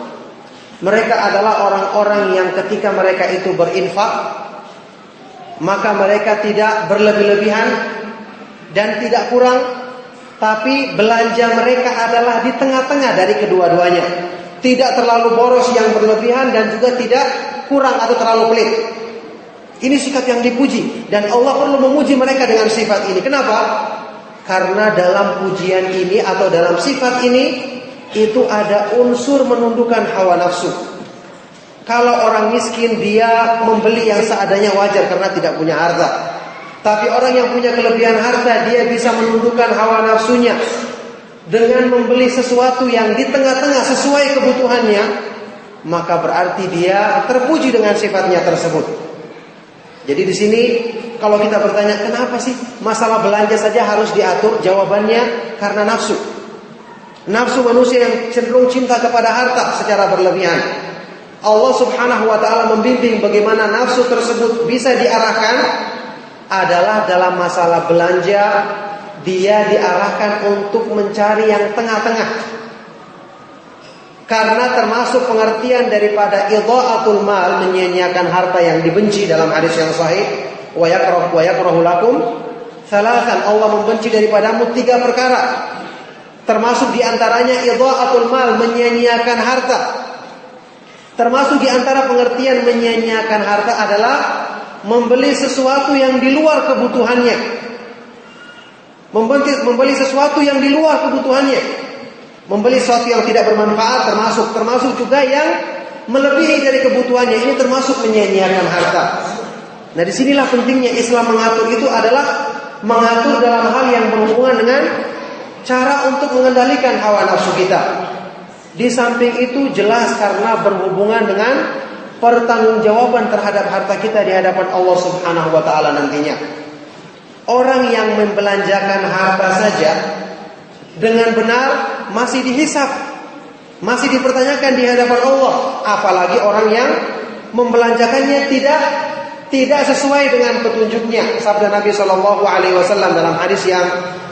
Mereka adalah orang-orang yang ketika mereka itu berinfak, maka mereka tidak berlebih-lebihan dan tidak kurang, tapi belanja mereka adalah di tengah-tengah dari kedua-duanya. Tidak terlalu boros yang berlebihan dan juga tidak kurang atau terlalu pelit. Ini sikap yang dipuji, dan Allah perlu memuji mereka dengan sifat ini. Kenapa? Karena dalam pujian ini atau dalam sifat ini itu ada unsur menundukkan hawa nafsu. Kalau orang miskin dia membeli yang seadanya wajar karena tidak punya harta. Tapi orang yang punya kelebihan harta dia bisa menundukkan hawa nafsunya dengan membeli sesuatu yang di tengah-tengah sesuai kebutuhannya, maka berarti dia terpuji dengan sifatnya tersebut. Jadi di sini kalau kita bertanya kenapa sih masalah belanja saja harus diatur, jawabannya karena nafsu. Nafsu manusia yang cenderung cinta kepada harta secara berlebihan. Allah Subhanahu wa taala membimbing bagaimana nafsu tersebut bisa diarahkan adalah dalam masalah belanja dia diarahkan untuk mencari yang tengah-tengah. Karena termasuk pengertian daripada idha'atul mal, menyia-nyiakan harta yang dibenci dalam hadis yang sahih, wa yakrahu lakum thalathan, Allah membenci daripadamu 3 perkara. Termasuk diantaranya idha'atul mal, menyia-nyiakan harta. Termasuk diantara pengertian menyia-nyiakan harta adalah membeli sesuatu yang di luar kebutuhannya. Membeli sesuatu yang di luar kebutuhannya. Membeli sesuatu yang tidak bermanfaat termasuk juga yang melebihi dari kebutuhannya. Ini termasuk menyia-nyiakan harta. Nah, disinilah pentingnya Islam mengatur itu adalah mengatur dalam hal yang berhubungan dengan cara untuk mengendalikan hawa nafsu kita. Di samping itu jelas karena berhubungan dengan pertanggungjawaban terhadap harta kita di hadapan Allah Subhanahu wa taala nantinya. Orang yang membelanjakan harta saja dengan benar masih dihisab, masih dipertanyakan di hadapan Allah, apalagi orang yang membelanjakannya tidak sesuai dengan petunjuknya. Sabda Nabi sallallahu alaihi wasallam dalam hadis yang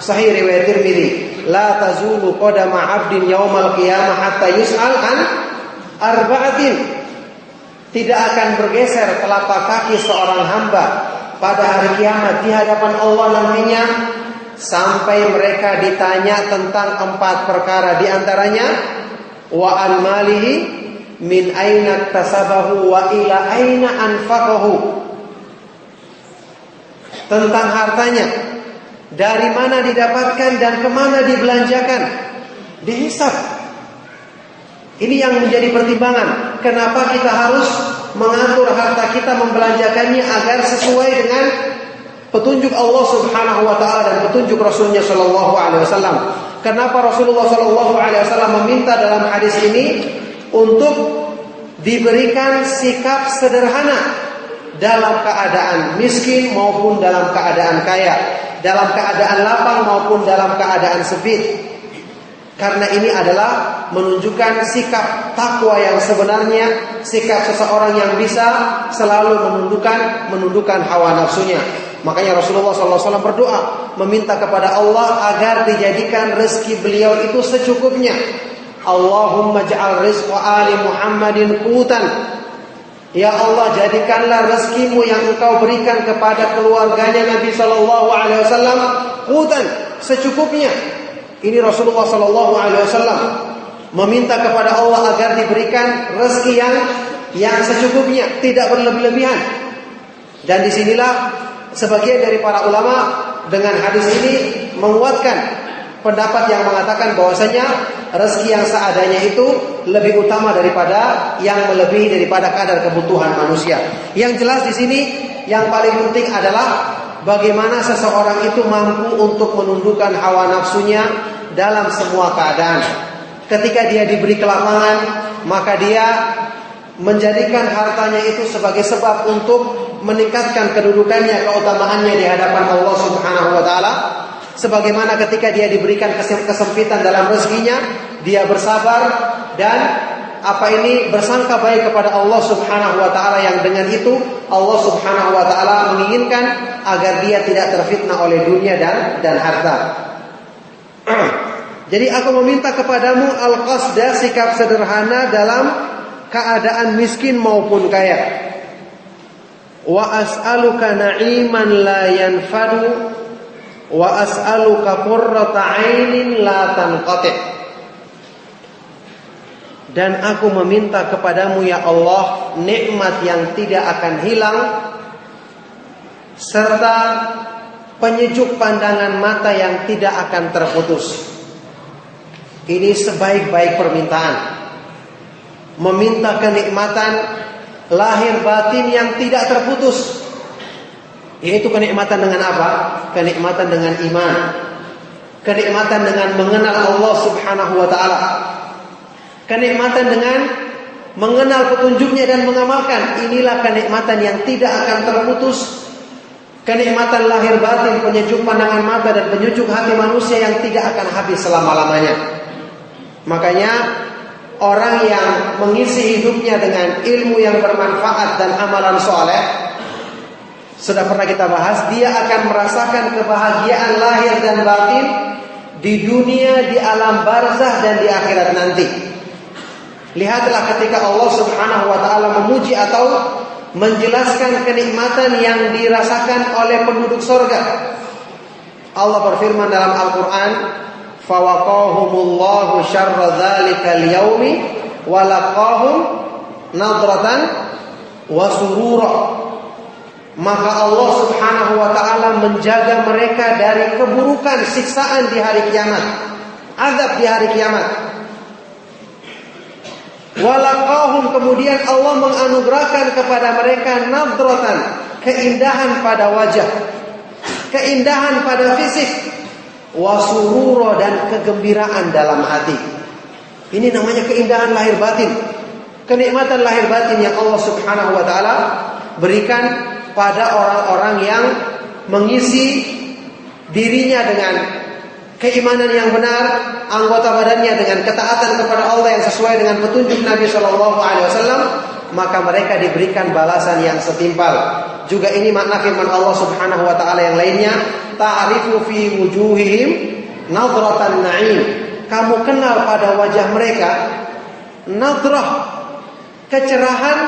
sahih riwayat Tirmidzi, la tazulu qadama 'abdin yaumal qiyamah hatta yus'al an arba'atin. Tidak akan bergeser telapak kaki seorang hamba pada hari kiamat di hadapan Allah nantinya sampai mereka ditanya tentang 4 perkara, di antaranya wa an malihi min aina tasabahu wa ila aina anfaqahu. Tentang hartanya, dari mana didapatkan dan kemana dibelanjakan, dihisab. Ini yang menjadi pertimbangan. Kenapa kita harus mengatur harta kita, membelanjakannya agar sesuai dengan petunjuk Allah Subhanahu wa taala dan petunjuk Rasulnya sallallahu alaihi wasallam. Kenapa Rasulullah sallallahu alaihi wasallam meminta dalam hadis ini untuk diberikan sikap sederhana dalam keadaan miskin maupun dalam keadaan kaya, dalam keadaan lapang maupun dalam keadaan sempit. Karena ini adalah menunjukkan sikap takwa yang sebenarnya, sikap seseorang yang bisa selalu menundukkan hawa nafsunya. Makanya Rasulullah SAW berdoa meminta kepada Allah agar dijadikan rezeki beliau itu secukupnya. Allahumma ja'al rizqa ali Muhammadin qutan. Ya Allah, jadikanlah rezekimu yang engkau berikan kepada keluarganya Nabi SAW qutan, secukupnya. Ini Rasulullah SAW meminta kepada Allah agar diberikan rezeki yang secukupnya, tidak berlebih-lebihan. Dan disinilah sebagian dari para ulama dengan hadis ini menguatkan pendapat yang mengatakan bahwasanya rezeki yang seadanya itu lebih utama daripada yang melebihi daripada kadar kebutuhan manusia. Yang jelas di sini yang paling penting adalah bagaimana seseorang itu mampu untuk menundukkan hawa nafsunya dalam semua keadaan. Ketika dia diberi kelapangan, maka dia menjadikan hartanya itu sebagai sebab untuk meningkatkan kedudukannya, keutamaannya di hadapan Allah Subhanahu wa taala. Sebagaimana ketika dia diberikan kesempitan dalam rezekinya, dia bersabar dan bersangka baik kepada Allah Subhanahu wa taala, yang dengan itu Allah Subhanahu wa taala menginginkan agar dia tidak terfitnah oleh dunia dan harta. Jadi aku meminta kepadamu al-qasda, sikap sederhana dalam keadaan miskin maupun kaya. Wa as'aluka na'iman la yanfadu wa as'aluka qurrata 'ainin la tanqati'. Dan aku meminta kepadamu ya Allah nikmat yang tidak akan hilang, serta penyejuk pandangan mata yang tidak akan terputus. Ini sebaik-baik permintaan. Meminta kenikmatan lahir batin yang tidak terputus. Yaitu kenikmatan dengan apa? Kenikmatan dengan iman. Kenikmatan dengan mengenal Allah Subhanahu wa taala. Kenikmatan dengan mengenal petunjuknya dan mengamalkan. Inilah kenikmatan yang tidak akan terputus. Kenikmatan lahir batin, penyejuk pandangan mata dan penyejuk hati manusia yang tidak akan habis selama-lamanya. Makanya orang yang mengisi hidupnya dengan ilmu yang bermanfaat dan amalan soleh, sudah pernah kita bahas, dia akan merasakan kebahagiaan lahir dan batin di dunia, di alam barzah dan di akhirat nanti. Lihatlah ketika Allah Subhanahu wa taala memuji atau menjelaskan kenikmatan yang dirasakan oleh penduduk surga. Allah berfirman dalam Al-Quran, fawaqahumullahu syarra dzalikal yaumi walaqahum nadratan wa surura. Maka Allah Subhanahu wa taala menjaga mereka dari keburukan siksaan di hari kiamat, azab di hari kiamat. Walaqahum, kemudian Allah menganugerahkan kepada mereka nadratan, keindahan pada wajah, keindahan pada fisik, wasurura, dan kegembiraan dalam hati. Ini namanya keindahan lahir batin. kenikmatan lahir batin yang Allah Subhanahu wa taala berikan pada orang-orang yang mengisi dirinya dengan keimanan yang benar, anggota badannya dengan ketaatan kepada Allah yang sesuai dengan petunjuk Nabi sallallahu alaihi wasallam, maka mereka diberikan balasan yang setimpal. Juga ini makna firman Allah Subhanahu wa taala yang lainnya, ta'rifu fi wujuhihim nadratan na'im. Kamu kenal pada wajah mereka nadrah, kecerahan,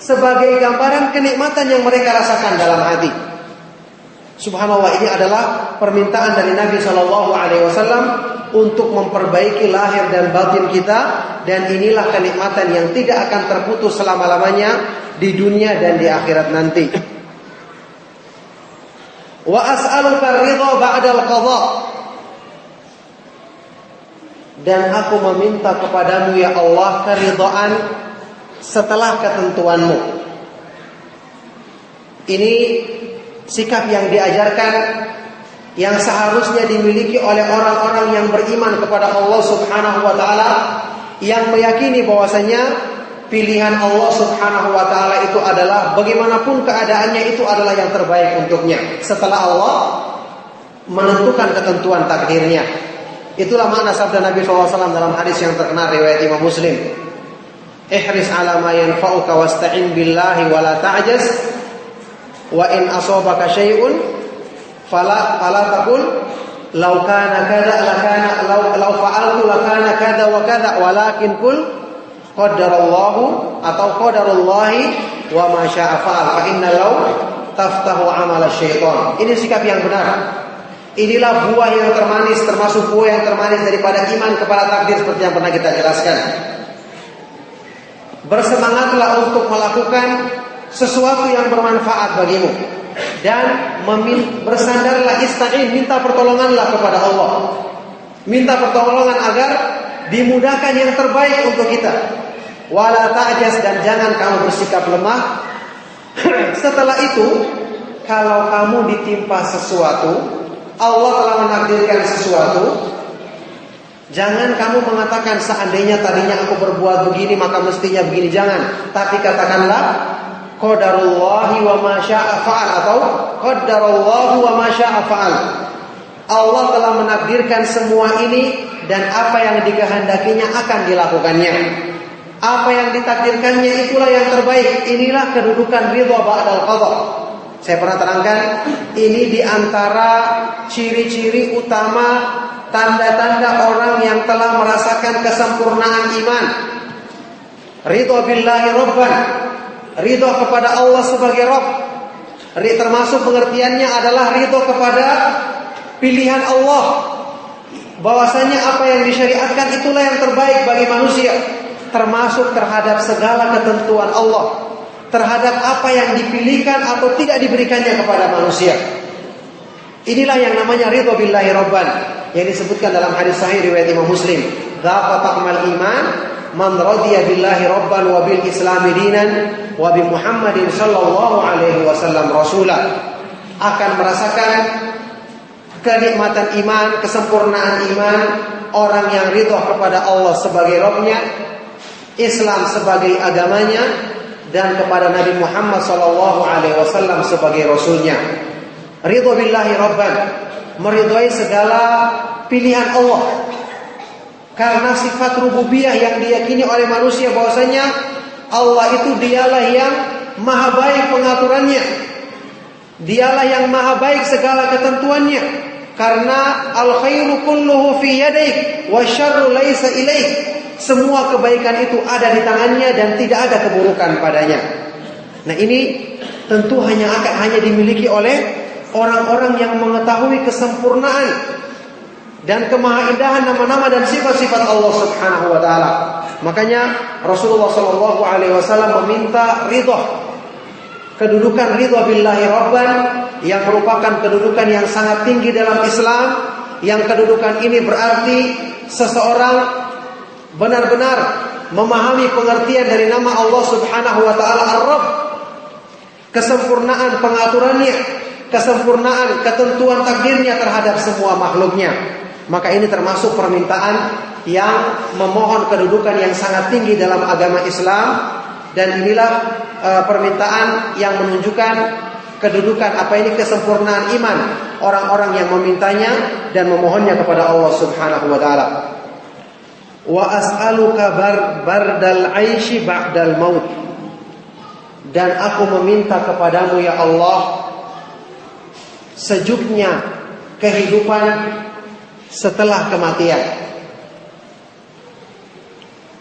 sebagai gambaran kenikmatan yang mereka rasakan dalam hati. Subhanallah, ini adalah permintaan dari Nabi Shallallahu Alaihi Wasallam untuk memperbaiki lahir dan batin kita, dan inilah kenikmatan yang tidak akan terputus selama-lamanya di dunia dan di akhirat nanti. Wa as'aluka ridha ba'dal qadha. Dan aku meminta kepadamu ya Allah keridhaan setelah ketentuanmu. Ini sikap yang diajarkan, yang seharusnya dimiliki oleh orang-orang yang beriman kepada Allah Subhanahu wa taala, yang meyakini bahwasanya pilihan Allah Subhanahu wa taala itu adalah bagaimanapun keadaannya itu adalah yang terbaik untuknya setelah Allah menentukan ketentuan takdirnya. Itulah makna sabda Nabi SAW dalam hadis yang terkenal riwayat Imam Muslim. Ihris ala ma yanfa'uka wasta'in billahi wa la ta'jaz wa in asabaka syai'un fala taqul law kana kada lakana law fa'altu lakana kada wa kada walakin qul qadarallahu atau qadarullahi wa ma syaa fa'al fa inna law taftahu amal syaitan. Ini sikap yang benar. Inilah buah yang termanis, termasuk buah yang termanis daripada iman kepada takdir seperti yang pernah kita jelaskan. Bersemangatlah untuk melakukan sesuatu yang bermanfaat bagimu, dan bersandarlah, ista'in, minta pertolonganlah kepada Allah. Minta pertolongan agar dimudahkan yang terbaik untuk kita. Wala ta'jaz, dan jangan kamu bersikap lemah. Setelah itu, kalau kamu ditimpa sesuatu, Allah telah menakdirkan sesuatu, jangan kamu mengatakan seandainya tadinya aku berbuat begini maka mestinya begini, jangan. Tapi katakanlah qadarullahi wa ma syaa fa'al, atau qadarallahu wa ma syaa fa'al. Allah telah menakdirkan semua ini dan apa yang dikehendakinya akan dilakukannya. Apa yang ditakdirkannya itulah yang terbaik. Inilah kedudukan ridha ba'dal qadha. Saya pernah terangkan, ini diantara ciri-ciri utama, tanda-tanda orang yang telah merasakan kesempurnaan iman. Ridho billahi rabban, ridho kepada Allah sebagai Rabb. Termasuk pengertiannya adalah ridho kepada pilihan Allah, bahwasanya apa yang disyariatkan itulah yang terbaik bagi manusia, termasuk terhadap segala ketentuan Allah, terhadap apa yang dipilihkan atau tidak diberikannya kepada manusia. Inilah yang namanya ridho billahi rabban, yang disebutkan dalam hadis sahih riwayat Imam Muslim. Dzaqa ta'mal iman man radiya billahi rabban wa bil islami dinan wa bi Muhammadin sallallahu alaihi wasallam rasulah. Akan merasakan kenikmatan iman, kesempurnaan iman orang yang ridho kepada Allah sebagai Rabbnya, Islam sebagai agamanya, dan kepada Nabi Muhammad SAW sebagai Rasulnya. Ridho billahi rabban, meridhoi segala pilihan Allah, karena sifat rububiyah yang diyakini oleh manusia bahwasanya Allah itu dialah yang maha baik pengaturannya, dialah yang maha baik segala ketentuannya, karena al khairu kulluhu fi yadaik wa syarru laisa ilaik. Semua kebaikan itu ada di tangannya dan tidak ada keburukan padanya. Nah, ini tentu hanya dimiliki oleh orang-orang yang mengetahui kesempurnaan dan kemahaindahan nama-nama dan sifat-sifat Allah Subhanahu wa taala. Makanya Rasulullah sallallahu alaihi wasallam meminta ridha, kedudukan ridha billahi rabban, yang merupakan kedudukan yang sangat tinggi dalam Islam, yang kedudukan ini berarti seseorang benar-benar memahami pengertian dari nama Allah Subhanahu wa taala Ar-Rabb, kesempurnaan pengaturannya, kesempurnaan ketentuan takdirnya terhadap semua makhluknya. Maka ini termasuk permintaan yang memohon kedudukan yang sangat tinggi dalam agama Islam. Dan inilah permintaan yang menunjukkan kedudukan kesempurnaan iman orang-orang yang memintanya dan memohonnya kepada Allah Subhanahu wa taala. Wa as'aluka bardal 'aishi ba'dal maut. Dan aku meminta kepadamu ya Allah sejuknya kehidupan setelah kematian.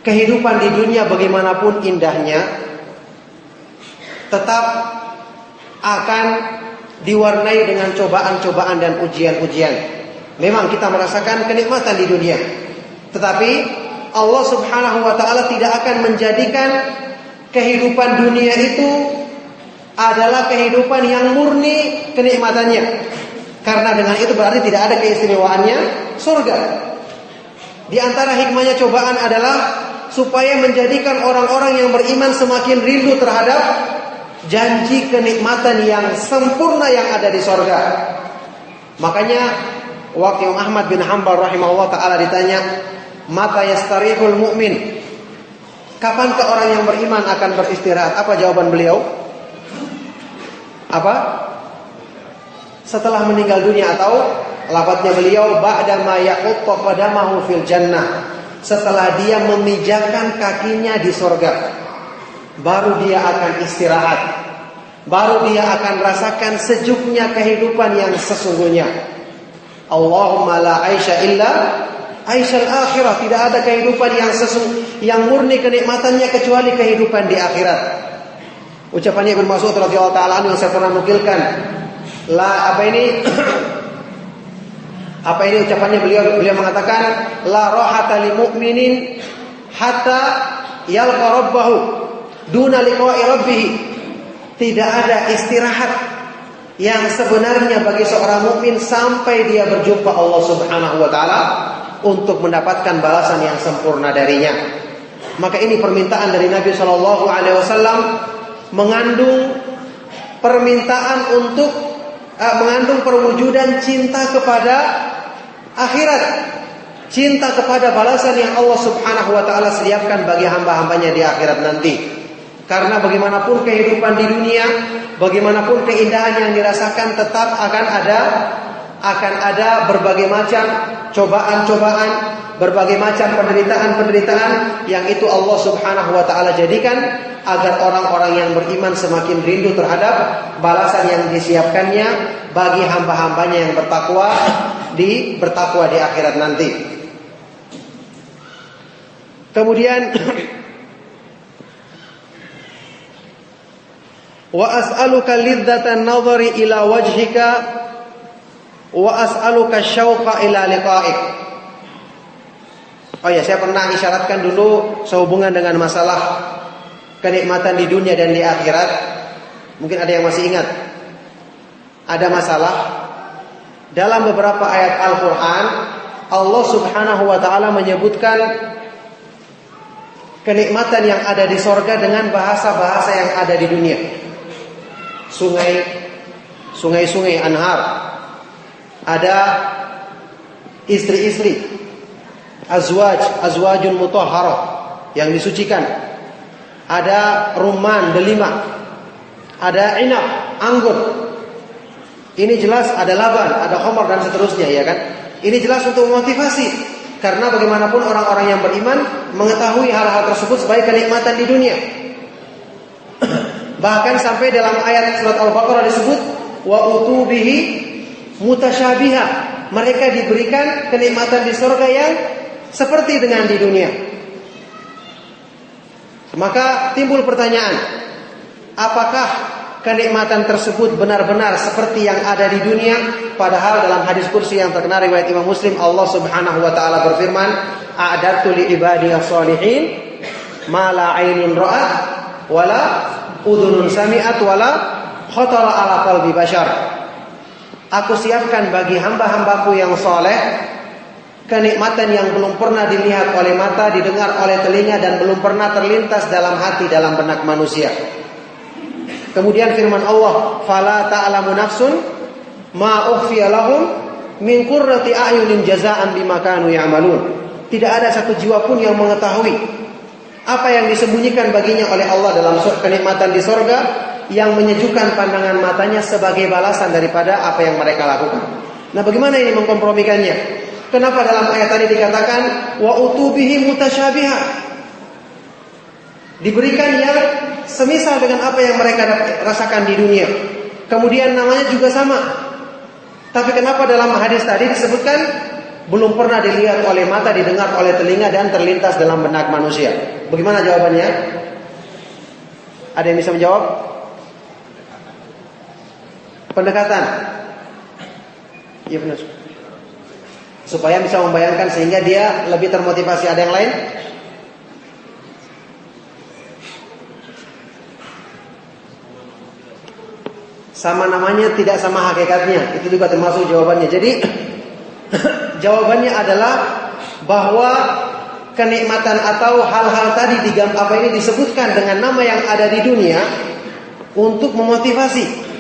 Kehidupan di dunia bagaimanapun indahnya tetap akan diwarnai dengan cobaan-cobaan dan ujian-ujian. Memang kita merasakan kenikmatan di dunia, tetapi Allah Subhanahu wa taala tidak akan menjadikan kehidupan dunia itu adalah kehidupan yang murni kenikmatannya. Karena dengan itu berarti tidak ada keistimewaannya surga. Di antara hikmahnya cobaan adalah supaya menjadikan orang-orang yang beriman semakin rindu terhadap janji kenikmatan yang sempurna yang ada di surga. Makanya waktu Imam Ahmad bin Hanbal rahimahullah taala ditanya, "Mata yastarihul mu'min?" Kapankah orang yang beriman akan beristirahat? Apa jawaban beliau? Apa? Setelah meninggal dunia, atau lafadznya beliau ba'da ma yaquttu qadamahu fil jannah. Setelah dia memijakkan kakinya di surga, baru dia akan istirahat. Baru dia akan rasakan sejuknya kehidupan yang sesungguhnya. Allahumma la aisha illa aishal akhirah. Tidak ada kehidupan yang murni kenikmatannya kecuali kehidupan di akhirat. Ucapannya Ibnu Mas'ud radhiyallahu taala anhu yang saya pernah nukilkan. Apa ini ucapannya beliau mengatakan la rahata lil mu'minin hatta yalqa rabbahu duna liqa'i rabbih. Tidak ada istirahat yang sebenarnya bagi seorang mukmin sampai dia berjumpa Allah Subhanahu wa taala untuk mendapatkan balasan yang sempurna darinya. Maka ini permintaan dari Nabi sallallahu alaihi wasallam mengandung permintaan untuk mengandung perwujudan cinta kepada akhirat, cinta kepada balasan yang Allah Subhanahu wa taala sediakan bagi hamba-hambanya di akhirat nanti. Karena bagaimanapun kehidupan di dunia, bagaimanapun keindahan yang dirasakan, tetap akan ada berbagai macam cobaan-cobaan, berbagai macam penderitaan-penderitaan yang itu Allah Subhanahu wa taala jadikan agar orang-orang yang beriman semakin rindu terhadap balasan yang disiapkannya bagi hamba-hambanya yang bertakwa di akhirat nanti. Kemudian wa as'aluka lidzatan nadhari ila wajhika wa as'aluka syauqa ila liqa'ik. Oh ya, saya pernah isyaratkan dulu sehubungan dengan masalah kenikmatan di dunia dan di akhirat. Mungkin ada yang masih ingat. Ada masalah dalam beberapa ayat Al-Quran, Allah Subhanahu wa ta'ala menyebutkan kenikmatan yang ada di sorga dengan bahasa-bahasa yang ada di dunia. Sungai-sungai, anhar. Ada istri-istri, azwajun mutahharah yang disucikan. Ada rumman, delima. Ada inab, anggur. Ini jelas ada laban, ada khamar dan seterusnya, ya kan? Ini jelas untuk memotivasi. Karena bagaimanapun orang-orang yang beriman mengetahui hal-hal tersebut sebagai kenikmatan di dunia. Bahkan sampai dalam ayat surat Al-Baqarah disebut wa utubihi mutasyabiha. Mereka diberikan kenikmatan di surga yang seperti dengan di dunia. Maka timbul pertanyaan, apakah kenikmatan tersebut benar-benar seperti yang ada di dunia? Padahal dalam hadis kursi yang terkenal riwayat Imam Muslim, Allah Subhanahu wa taala berfirman, a'dadtu li ibadiyas shalihin ma la 'ainun ra'at wala udhunun sami'at wala khatara 'ala qalbi bashar. Aku siapkan bagi hamba-hambaku yang saleh kenikmatan yang belum pernah dilihat oleh mata, didengar oleh telinga, dan belum pernah terlintas dalam hati, dalam benak manusia. Kemudian firman Allah, fala ta'lamu nafsun ma ukhfiya lahum min qurrati a'yunin jazaa'an bima kanu ya'malun. Tidak ada satu jiwa pun yang mengetahui apa yang disembunyikan baginya oleh Allah dalam kenikmatan di sorga yang menyejukkan pandangan matanya sebagai balasan daripada apa yang mereka lakukan. Nah, bagaimana ini mengkompromikannya? Kenapa dalam ayat tadi dikatakan wa utubihi mutasyabiha? Diberikan yang semisal dengan apa yang mereka rasakan di dunia. Kemudian namanya juga sama. Tapi kenapa dalam hadis tadi disebutkan belum pernah dilihat oleh mata, didengar oleh telinga, dan terlintas dalam benak manusia? Bagaimana jawabannya? Ada yang bisa menjawab? Pendekatan. Iya benar. Supaya bisa membayangkan sehingga dia lebih termotivasi. Ada yang lain? Sama namanya tidak sama hakikatnya. Itu juga termasuk jawabannya. Jadi jawabannya adalah bahwa kenikmatan atau hal-hal tadi ini disebutkan dengan nama yang ada di dunia untuk memotivasi.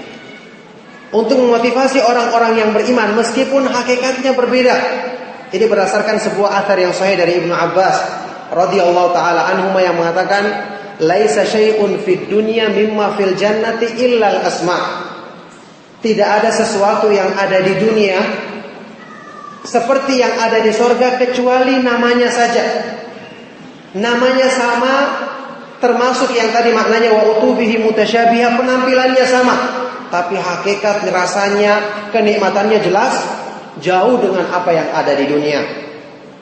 Untuk memotivasi orang-orang yang beriman meskipun hakikatnya berbeda. Ini berdasarkan sebuah athar yang sahih dari Ibnu Abbas radhiyallahu taala anhuma yang mengatakan laisa syai'un fid dunya mimma fil jannati illa al-asma'. Tidak ada sesuatu yang ada di dunia seperti yang ada di sorga kecuali namanya saja. Namanya sama, termasuk yang tadi maknanya wa utubihi mutasyabiha, penampilannya sama, tapi hakikat rasanya, kenikmatannya jelas jauh dengan apa yang ada di dunia.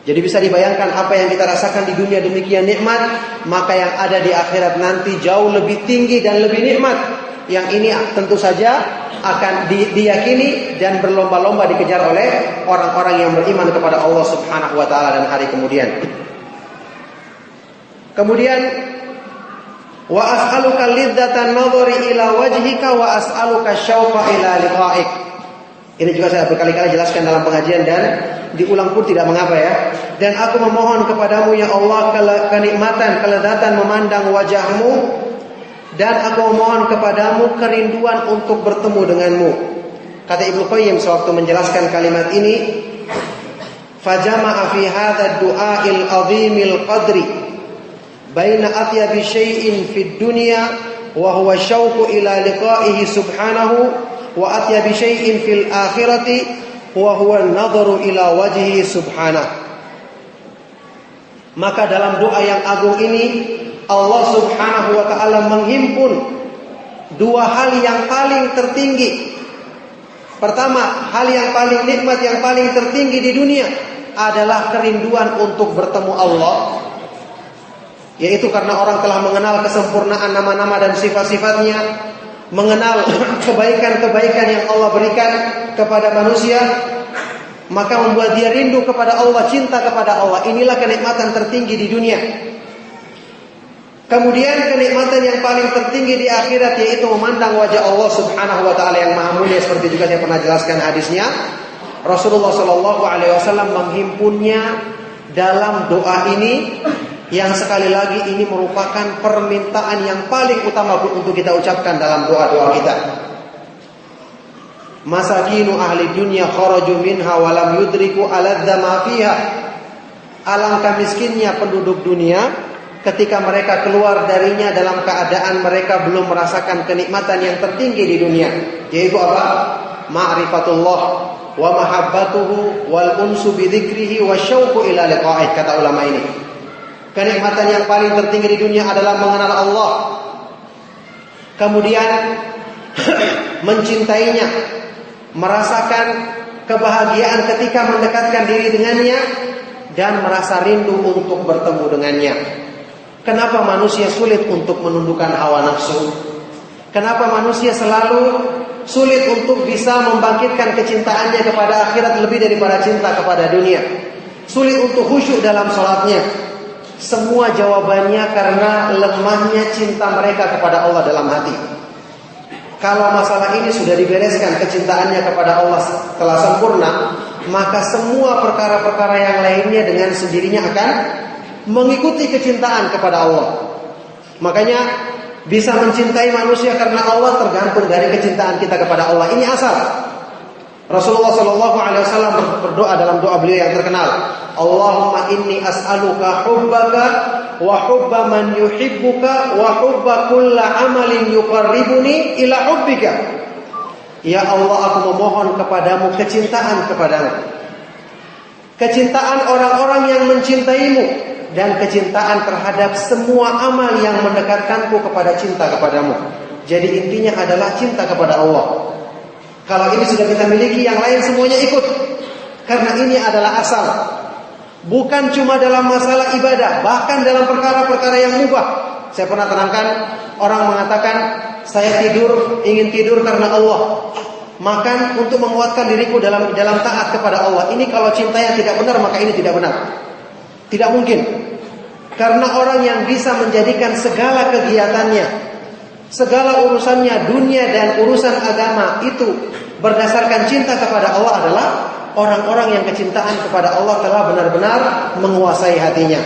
Jadi bisa dibayangkan apa yang kita rasakan di dunia demikian nikmat, maka yang ada di akhirat nanti jauh lebih tinggi dan lebih nikmat. Yang ini tentu saja akan diyakini dan berlomba-lomba dikejar oleh orang-orang yang beriman kepada Allah Subhanahu wa taala dan hari kemudian. Kemudian wa as'aluka lidzatan nadhari ila wajhika wa as'aluka syauqa ila liqa'ik. Ini juga saya berkali-kali jelaskan dalam pengajian dan diulang pun tidak mengapa ya. Dan aku memohon kepadamu ya Allah kenikmatan, kelezatan memandang wajahmu, dan aku memohon kepadamu kerinduan untuk bertemu denganmu. Kata Ibnu Qayyim sewaktu menjelaskan kalimat ini, fajama'a fi hadha ad-du'a'il 'azimil qadri baina atyabi syai'in fid dunya wa huwa syauqu ila liqa'ihi subhanahu wa atyabi syai'in fil akhirati wa huwa an-nadharu ila wajhihi subhanahu. Maka dalam doa yang agung ini Allah Subhanahu wa ta'ala menghimpun dua hal yang paling tertinggi. Pertama, hal yang paling nikmat, yang paling tertinggi di dunia adalah kerinduan untuk bertemu Allah. Yaitu karena orang telah mengenal kesempurnaan nama-nama dan sifat-sifatnya, mengenal kebaikan-kebaikan yang Allah berikan kepada manusia, maka membuat dia rindu kepada Allah, cinta kepada Allah. Inilah kenikmatan tertinggi di dunia. Kemudian kenikmatan yang paling tertinggi di akhirat yaitu memandang wajah Allah Subhanahu wa taala yang Maha Mulia, seperti juga saya pernah jelaskan hadisnya. Rasulullah sallallahu alaihi wasallam menghimpunnya dalam doa ini yang sekali lagi ini merupakan permintaan yang paling utama untuk kita ucapkan dalam doa-doa kita. Masakinu ahli dunya kharaju minha wa lam yudriku aladza ma fiha. Alangkah miskinnya penduduk dunia ketika mereka keluar darinya dalam keadaan mereka belum merasakan kenikmatan yang tertinggi di dunia, yaitu apa? Ma'rifatullah wa mahabbatuhu wal unsu bi dzikrihi wasyauqu ila liqa'ih. Kata ulama ini, kenikmatan yang paling tertinggi di dunia adalah mengenal Allah, kemudian mencintainya, merasakan kebahagiaan ketika mendekatkan diri dengannya, dan merasa rindu untuk bertemu dengannya. Kenapa manusia sulit untuk menundukkan hawa nafsu? Kenapa manusia selalu sulit untuk bisa membangkitkan kecintaannya kepada akhirat lebih daripada cinta kepada dunia? Sulit untuk khusyuk dalam sholatnya. Semua jawabannya karena lemahnya cinta mereka kepada Allah dalam hati. Kalau masalah ini sudah dibereskan, kecintaannya kepada Allah telah sempurna, maka semua perkara-perkara yang lainnya dengan sendirinya akan mengikuti kecintaan kepada Allah. Makanya bisa mencintai manusia karena Allah tergantung dari kecintaan kita kepada Allah. Ini asal. Rasulullah Shallallahu Alaihi Wasallam berdoa dalam doa beliau yang terkenal, Allahumma inni as'aluka hubbaka wa hubba man yuhibbuka wa hubba kulla amalin yuqarribuni ila hubbika. Ya Allah, aku memohon kepadamu kecintaan kepadamu, kecintaan orang-orang yang mencintaimu, dan kecintaan terhadap semua amal yang mendekatkanku kepada cinta kepadamu. Jadi intinya adalah cinta kepada Allah. Kalau ini sudah kita miliki, yang lain semuanya ikut. Karena ini adalah asal. Bukan cuma dalam masalah ibadah, bahkan dalam perkara-perkara yang mubah. Saya pernah terangkan, orang mengatakan, saya ingin tidur karena Allah. Makan untuk menguatkan diriku dalam taat kepada Allah. Ini kalau cintanya tidak benar, maka ini tidak benar. Tidak mungkin. Karena orang yang bisa menjadikan segala kegiatannya, segala urusannya, dunia dan urusan agama itu berdasarkan cinta kepada Allah adalah orang-orang yang kecintaan kepada Allah telah benar-benar menguasai hatinya.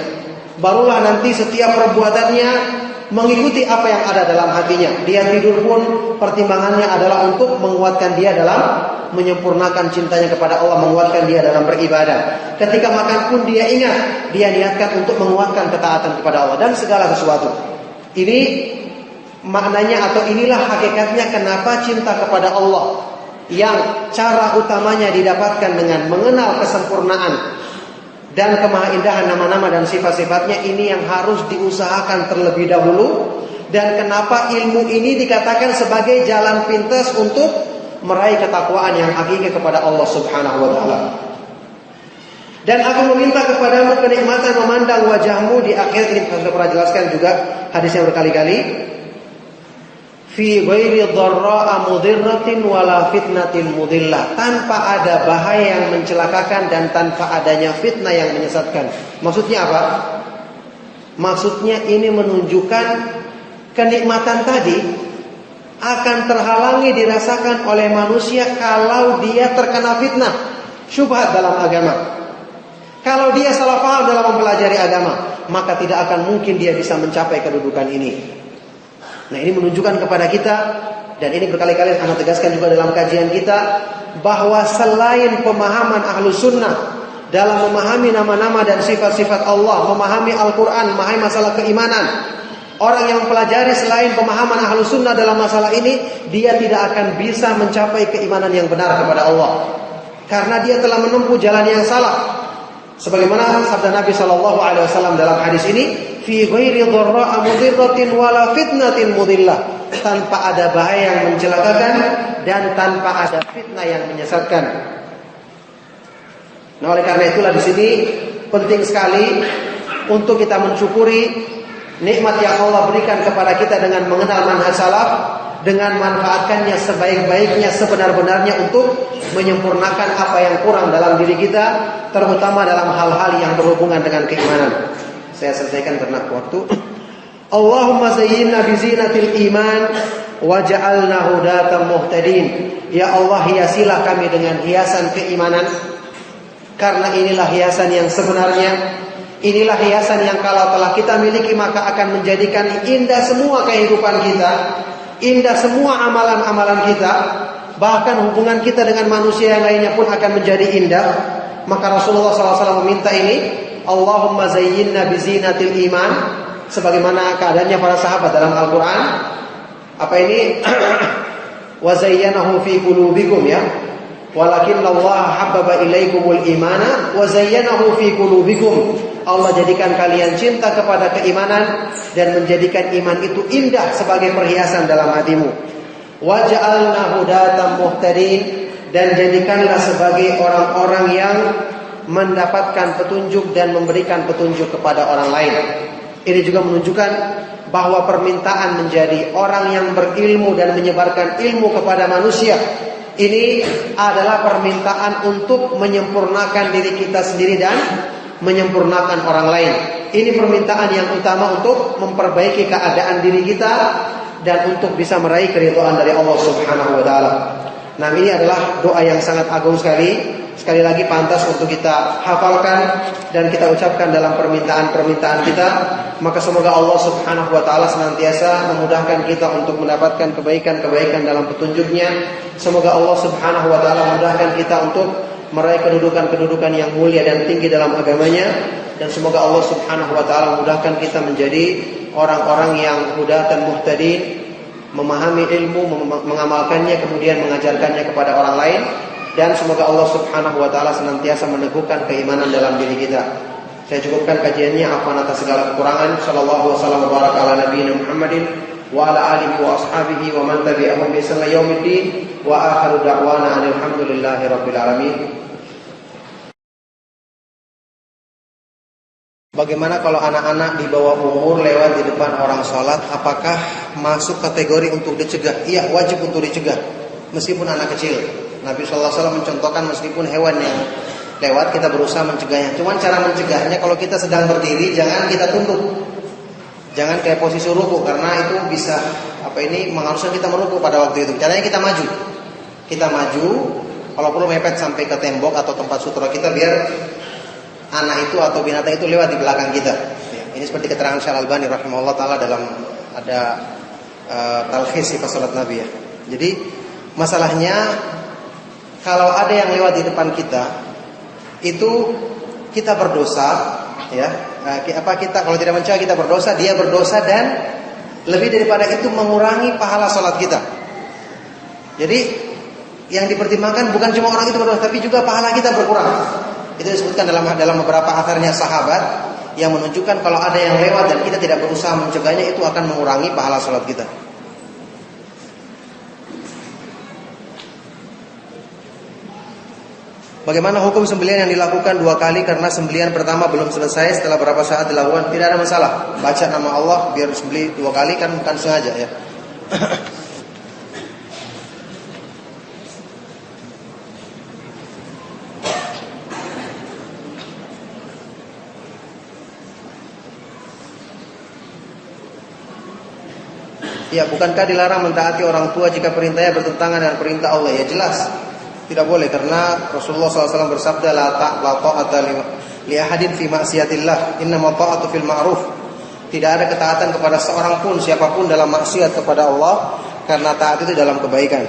Barulah nanti setiap perbuatannya mengikuti apa yang ada dalam hatinya. Dia tidur pun pertimbangannya adalah untuk menguatkan dia dalam menyempurnakan cintanya kepada Allah, menguatkan dia dalam beribadah. Ketika makan pun dia ingat, dia niatkan untuk menguatkan ketaatan kepada Allah dan segala sesuatu. Ini maknanya atau inilah hakikatnya kenapa cinta kepada Allah yang cara utamanya didapatkan dengan mengenal kesempurnaan dan kemahaindahan nama-nama dan sifat-sifatnya, ini yang harus diusahakan terlebih dahulu. Dan kenapa ilmu ini dikatakan sebagai jalan pintas untuk meraih ketakwaan yang hakiki kepada Allah Subhanahu wa taala. Dan aku meminta kepadamu kenikmatan memandang wajahmu di akhirat. Ini sudah pernah jelaskan juga hadisnya berkali-kali. Fi ghairi dharra'a mudhirratin wala fitnatin mudillah. Tanpa ada bahaya yang mencelakakan dan tanpa adanya fitnah yang menyesatkan. Maksudnya apa? Maksudnya ini menunjukkan kenikmatan tadi akan terhalangi dirasakan oleh manusia kalau dia terkena fitnah, syubhat dalam agama. Kalau dia salah paham dalam mempelajari agama, maka tidak akan mungkin dia bisa mencapai kedudukan ini. Nah, ini menunjukkan kepada kita, dan ini berkali-kali Anda tegaskan juga dalam kajian kita, bahwa selain pemahaman Ahlus Sunnah dalam memahami nama-nama dan sifat-sifat Allah, memahami Al-Quran, memahami masalah keimanan, orang yang mempelajari selain pemahaman Ahlus Sunnah dalam masalah ini, dia tidak akan bisa mencapai keimanan yang benar kepada Allah, karena dia telah menempuh jalan yang salah. Sebagaimana sabda Nabi SAW dalam hadis ini, fi ghairi dharra'a mudhirratin wala fitnatin mudillah. Tanpa ada bahaya yang mencelakakan dan tanpa ada fitnah yang menyesatkan. Nah, oleh karena itulah di sini penting sekali untuk kita mensyukuri nikmat yang Allah berikan kepada kita dengan mengenal manhaj salaf, dengan manfaatkannya sebaik-baiknya, sebenar-benarnya untuk menyempurnakan apa yang kurang dalam diri kita, terutama dalam hal-hal yang berhubungan dengan keimanan. Saya selesaikan karena waktu. Allahumma zayyinna bi zinatil iman waj'alna hudatan muhtadin. Ya Allah, hiasilah kami dengan hiasan keimanan, karena inilah hiasan yang sebenarnya. Inilah hiasan yang kalau telah kita miliki maka akan menjadikan indah semua kehidupan kita, indah semua amalan-amalan kita, bahkan hubungan kita dengan manusia yang lainnya pun akan menjadi indah. Maka Rasulullah SAW meminta ini, Allahumma zayyinna bizinatil iman, sebagaimana keadaannya para sahabat dalam Al-Quran. Apa ini? Wa zayyanahu fi qulubikum, ya. Walakinna Allah habbaba ilaikumul imana wa zayyanahu fi qulubikum. Allah jadikan kalian cinta kepada keimanan dan menjadikan iman itu indah sebagai perhiasan dalam hatimu. Waj'alna hudatan muhtadin, dan jadikanlah sebagai orang-orang yang mendapatkan petunjuk dan memberikan petunjuk kepada orang lain. Ini juga menunjukkan bahwa permintaan menjadi orang yang berilmu dan menyebarkan ilmu kepada manusia, ini adalah permintaan untuk menyempurnakan diri kita sendiri dan menyempurnakan orang lain. Ini permintaan yang utama untuk memperbaiki keadaan diri kita dan untuk bisa meraih keridhaan dari Allah Subhanahu wa taala. Nah, ini adalah doa yang sangat agung sekali. sekali lagi pantas untuk kita hafalkan dan kita ucapkan dalam permintaan-permintaan kita. Maka semoga Allah Subhanahu wa taala senantiasa memudahkan kita untuk mendapatkan kebaikan-kebaikan dalam petunjuknya. Semoga Allah Subhanahu wa taala memudahkan kita untuk meraih kedudukan-kedudukan yang mulia dan tinggi dalam agamanya. Dan semoga Allah Subhanahu wa taala memudahkan kita menjadi orang-orang yang hudatan muhtadin, memahami ilmu, mengamalkannya, kemudian mengajarkannya kepada orang lain. Dan semoga Allah Subhanahu wa taala senantiasa meneguhkan keimanan dalam diri kita. Saya cukupkan kajiannya, afwan atas segala kekurangan. Sallallahu wasallam wa baraka ala nabiyina Muhammadin wa ala alihi wa ashabihi wa man tabi'ahum bi ihsan ila yaumiddin wa akhiru da'wana alhamdulillahi rabbil alamin. Bagaimana kalau anak-anak di bawah umur lewat di depan orang sholat, apakah masuk kategori untuk dicegah? Iya, wajib untuk dicegah, meskipun anak kecil. Nabi SAW mencontohkan meskipun hewan yang lewat kita berusaha mencegahnya. Cuman cara mencegahnya, kalau kita sedang berdiri jangan kita tunduk, jangan kayak posisi ruku, karena itu bisa mengharuskan kita meruku pada waktu itu. Caranya kita maju, kalau perlu mepet sampai ke tembok atau tempat sutra kita, biar anak itu atau binatang itu lewat di belakang kita. Ini seperti keterangan Syekh Al-Albani rahimahullah taala dalam ada talkhis sifat salat Nabi ya. Jadi masalahnya kalau ada yang lewat di depan kita, itu kita berdosa ya. Kita kalau tidak mencegah kita berdosa, dia berdosa, dan lebih daripada itu mengurangi pahala salat kita. Jadi yang dipertimbangkan bukan cuma orang itu berdosa, tapi juga pahala kita berkurang. Itu disebutkan dalam beberapa asarnya sahabat yang menunjukkan kalau ada yang lewat dan kita tidak berusaha mencegahnya, itu akan mengurangi pahala salat kita. Bagaimana hukum sembelihan yang dilakukan 2 kali karena sembelihan pertama belum selesai, setelah berapa saat dilakukan? Tidak ada masalah. Baca nama Allah biar sembelih 2 kali, kan bukan sengaja ya. Ya, bukankah dilarang mentaati orang tua jika perintahnya bertentangan dengan perintah Allah? Ya jelas tidak boleh, karena Rasulullah SAW bersabda la ta'ata li ahadin fi ma'siyatillah, innama ta'atu fil ma'ruf. Tidak ada ketaatan kepada seorang pun, siapapun, dalam maksiat kepada Allah, karena taat itu dalam kebaikan.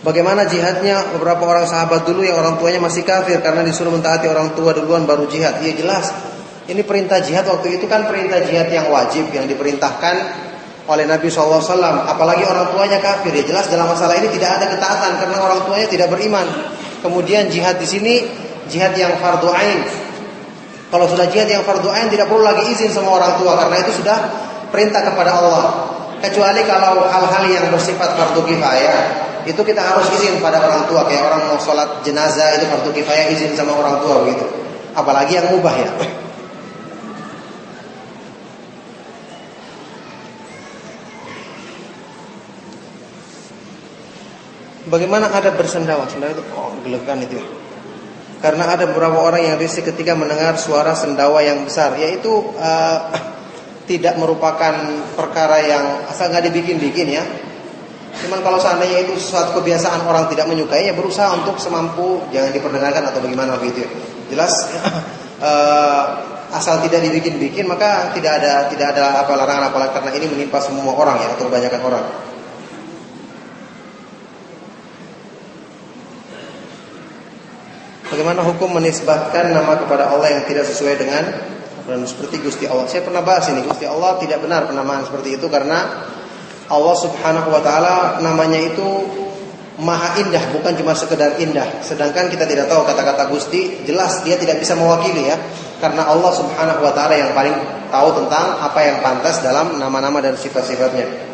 Bagaimana jihadnya beberapa orang sahabat dulu yang orang tuanya masih kafir, karena disuruh mentaati orang tua duluan baru jihad? Ya jelas, ini perintah jihad waktu itu kan perintah jihad yang wajib, yang diperintahkan oleh Nabi SAW. Apalagi orang tuanya kafir, ya jelas dalam masalah ini tidak ada ketaatan karena orang tuanya tidak beriman. Kemudian jihad di sini jihad yang fardu ain. Kalau sudah jihad yang fardu ain tidak perlu lagi izin sama orang tua, karena itu sudah perintah kepada Allah. Kecuali kalau hal-hal yang bersifat fardu kifayah, itu kita harus izin pada orang tua. Kayak orang mau sholat jenazah, itu fardu kifayah, izin sama orang tua begitu. Apalagi yang mubah ya. Bagaimana adab bersendawa? Sendawa itu gelegan itu. Karena ada beberapa orang yang risih ketika mendengar suara sendawa yang besar. Yaitu tidak merupakan perkara yang asal nggak dibikin-bikin ya. Cuman kalau seandainya itu suatu kebiasaan orang tidak menyukai, ya berusaha untuk semampu jangan diperdengarkan atau bagaimana begitu ya. Jelas asal tidak dibikin-bikin, maka tidak ada larangan, apalagi karena ini menimpa semua orang ya, atau kebanyakan orang. Bagaimana hukum menisbatkan nama kepada Allah yang tidak sesuai dengan seperti Gusti Allah? Saya pernah bahas ini, Gusti Allah tidak benar penamaan seperti itu, karena Allah Subhanahu wa taala namanya itu maha indah, bukan cuma sekedar indah. Sedangkan kita tidak tahu kata-kata Gusti, jelas dia tidak bisa mewakili ya, karena Allah Subhanahu wa taala yang paling tahu tentang apa yang pantas dalam nama-nama dan sifat-sifatnya.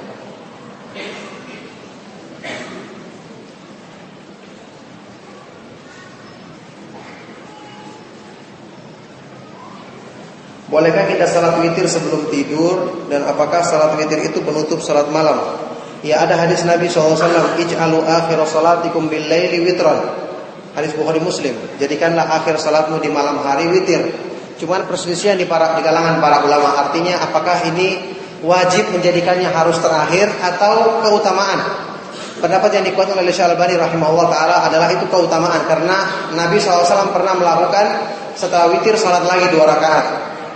Bolehkah kita salat witir sebelum tidur, dan apakah salat witir itu penutup salat malam? Ya, ada hadis Nabi SAW, ij'alu akhir salatikum bil laili witran. Hadis Bukhari Muslim. Jadikanlah akhir salatmu di malam hari witir. Cuman perselisihan di kalangan para ulama, artinya apakah ini wajib menjadikannya harus terakhir atau keutamaan? pendapat yang dikuatkan oleh Syekh Al-Albani rahimahullah taala adalah itu keutamaan, karena Nabi SAW pernah melakukan setelah witir salat lagi 2 rakaat.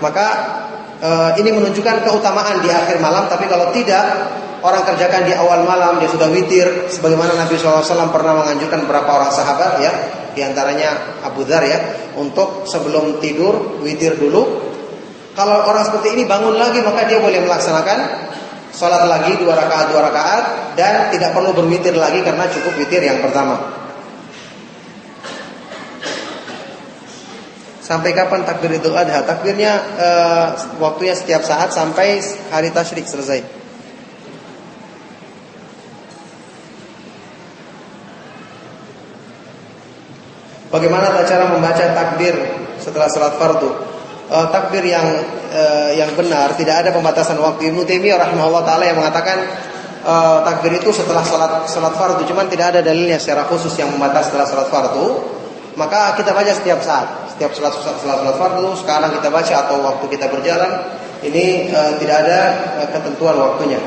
Maka ini menunjukkan keutamaan di akhir malam. Tapi kalau tidak, orang kerjakan di awal malam, dia sudah witir, sebagaimana Nabi SAW pernah menganjurkan beberapa orang sahabat ya, diantaranya Abu Dzar ya, untuk sebelum tidur witir dulu. Kalau orang seperti ini bangun lagi, maka dia boleh melaksanakan sholat lagi 2 rakaat dan tidak perlu berwitir lagi karena cukup witir yang pertama. Sampai kapan takbir Idul Adha? Takbirnya waktunya setiap saat sampai hari tasyrik selesai. Bagaimana cara membaca takbir setelah salat fardu? Takbir yang benar tidak ada pembatasan waktu. Ibnu Taimiyah rahimahullah taala yang mengatakan takbir itu setelah salat fardu, cuman tidak ada dalilnya secara khusus yang membatasi setelah salat fardu. Maka kita baca setiap saat, setiap salat fardu. Sekarang kita baca atau waktu kita berjalan, ini tidak ada ketentuan waktunya.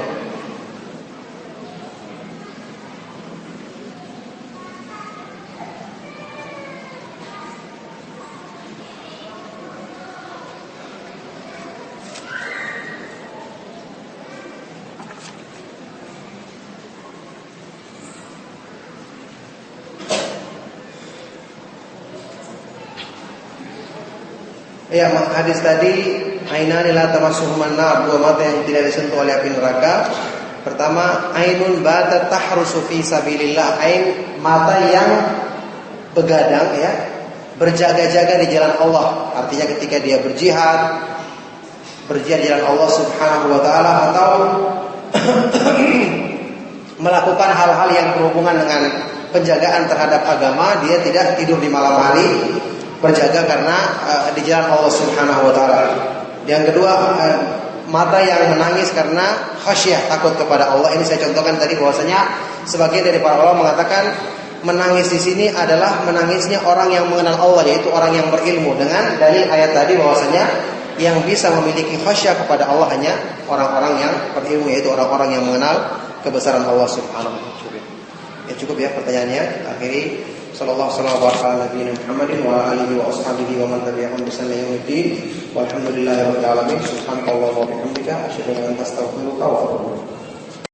Ya, hadis tadi, ainani la tamassuhuman nar, 2 mata yang tidak disentuh oleh api neraka. Pertama, ainun batat tahrusu fi sabilillah, ain mata yang begadang ya, berjaga-jaga di jalan Allah. Artinya ketika dia berjihad di jalan Allah Subhanahu wa taala, atau melakukan hal-hal yang berhubungan dengan penjagaan terhadap agama, dia tidak tidur di malam hari, berjaga karena di jalan Allah Subhanahu wa taala. Yang kedua, mata yang menangis karena khasyah, takut kepada Allah. Ini saya contohkan tadi bahwasanya sebagian dari para ulama mengatakan menangis di sini adalah menangisnya orang yang mengenal Allah, yaitu orang yang berilmu, dengan dalil ayat tadi bahwasanya yang bisa memiliki khasyah kepada Allah hanya orang-orang yang berilmu, yaitu orang-orang yang mengenal kebesaran Allah Subhanahu wa taala. Ya, cukup ya pertanyaannya. Akhiri sallallahu alaihi wa sallam Muhammadin wa alihi wa ashabihi wa man tabi'ahum bi ihsan ila yaumil walhamdulillahi rabbil alamin. Subhanallah wa bihamdika asyhadu an la ilaha illa anta astaghfiruka wa atubu ilaik.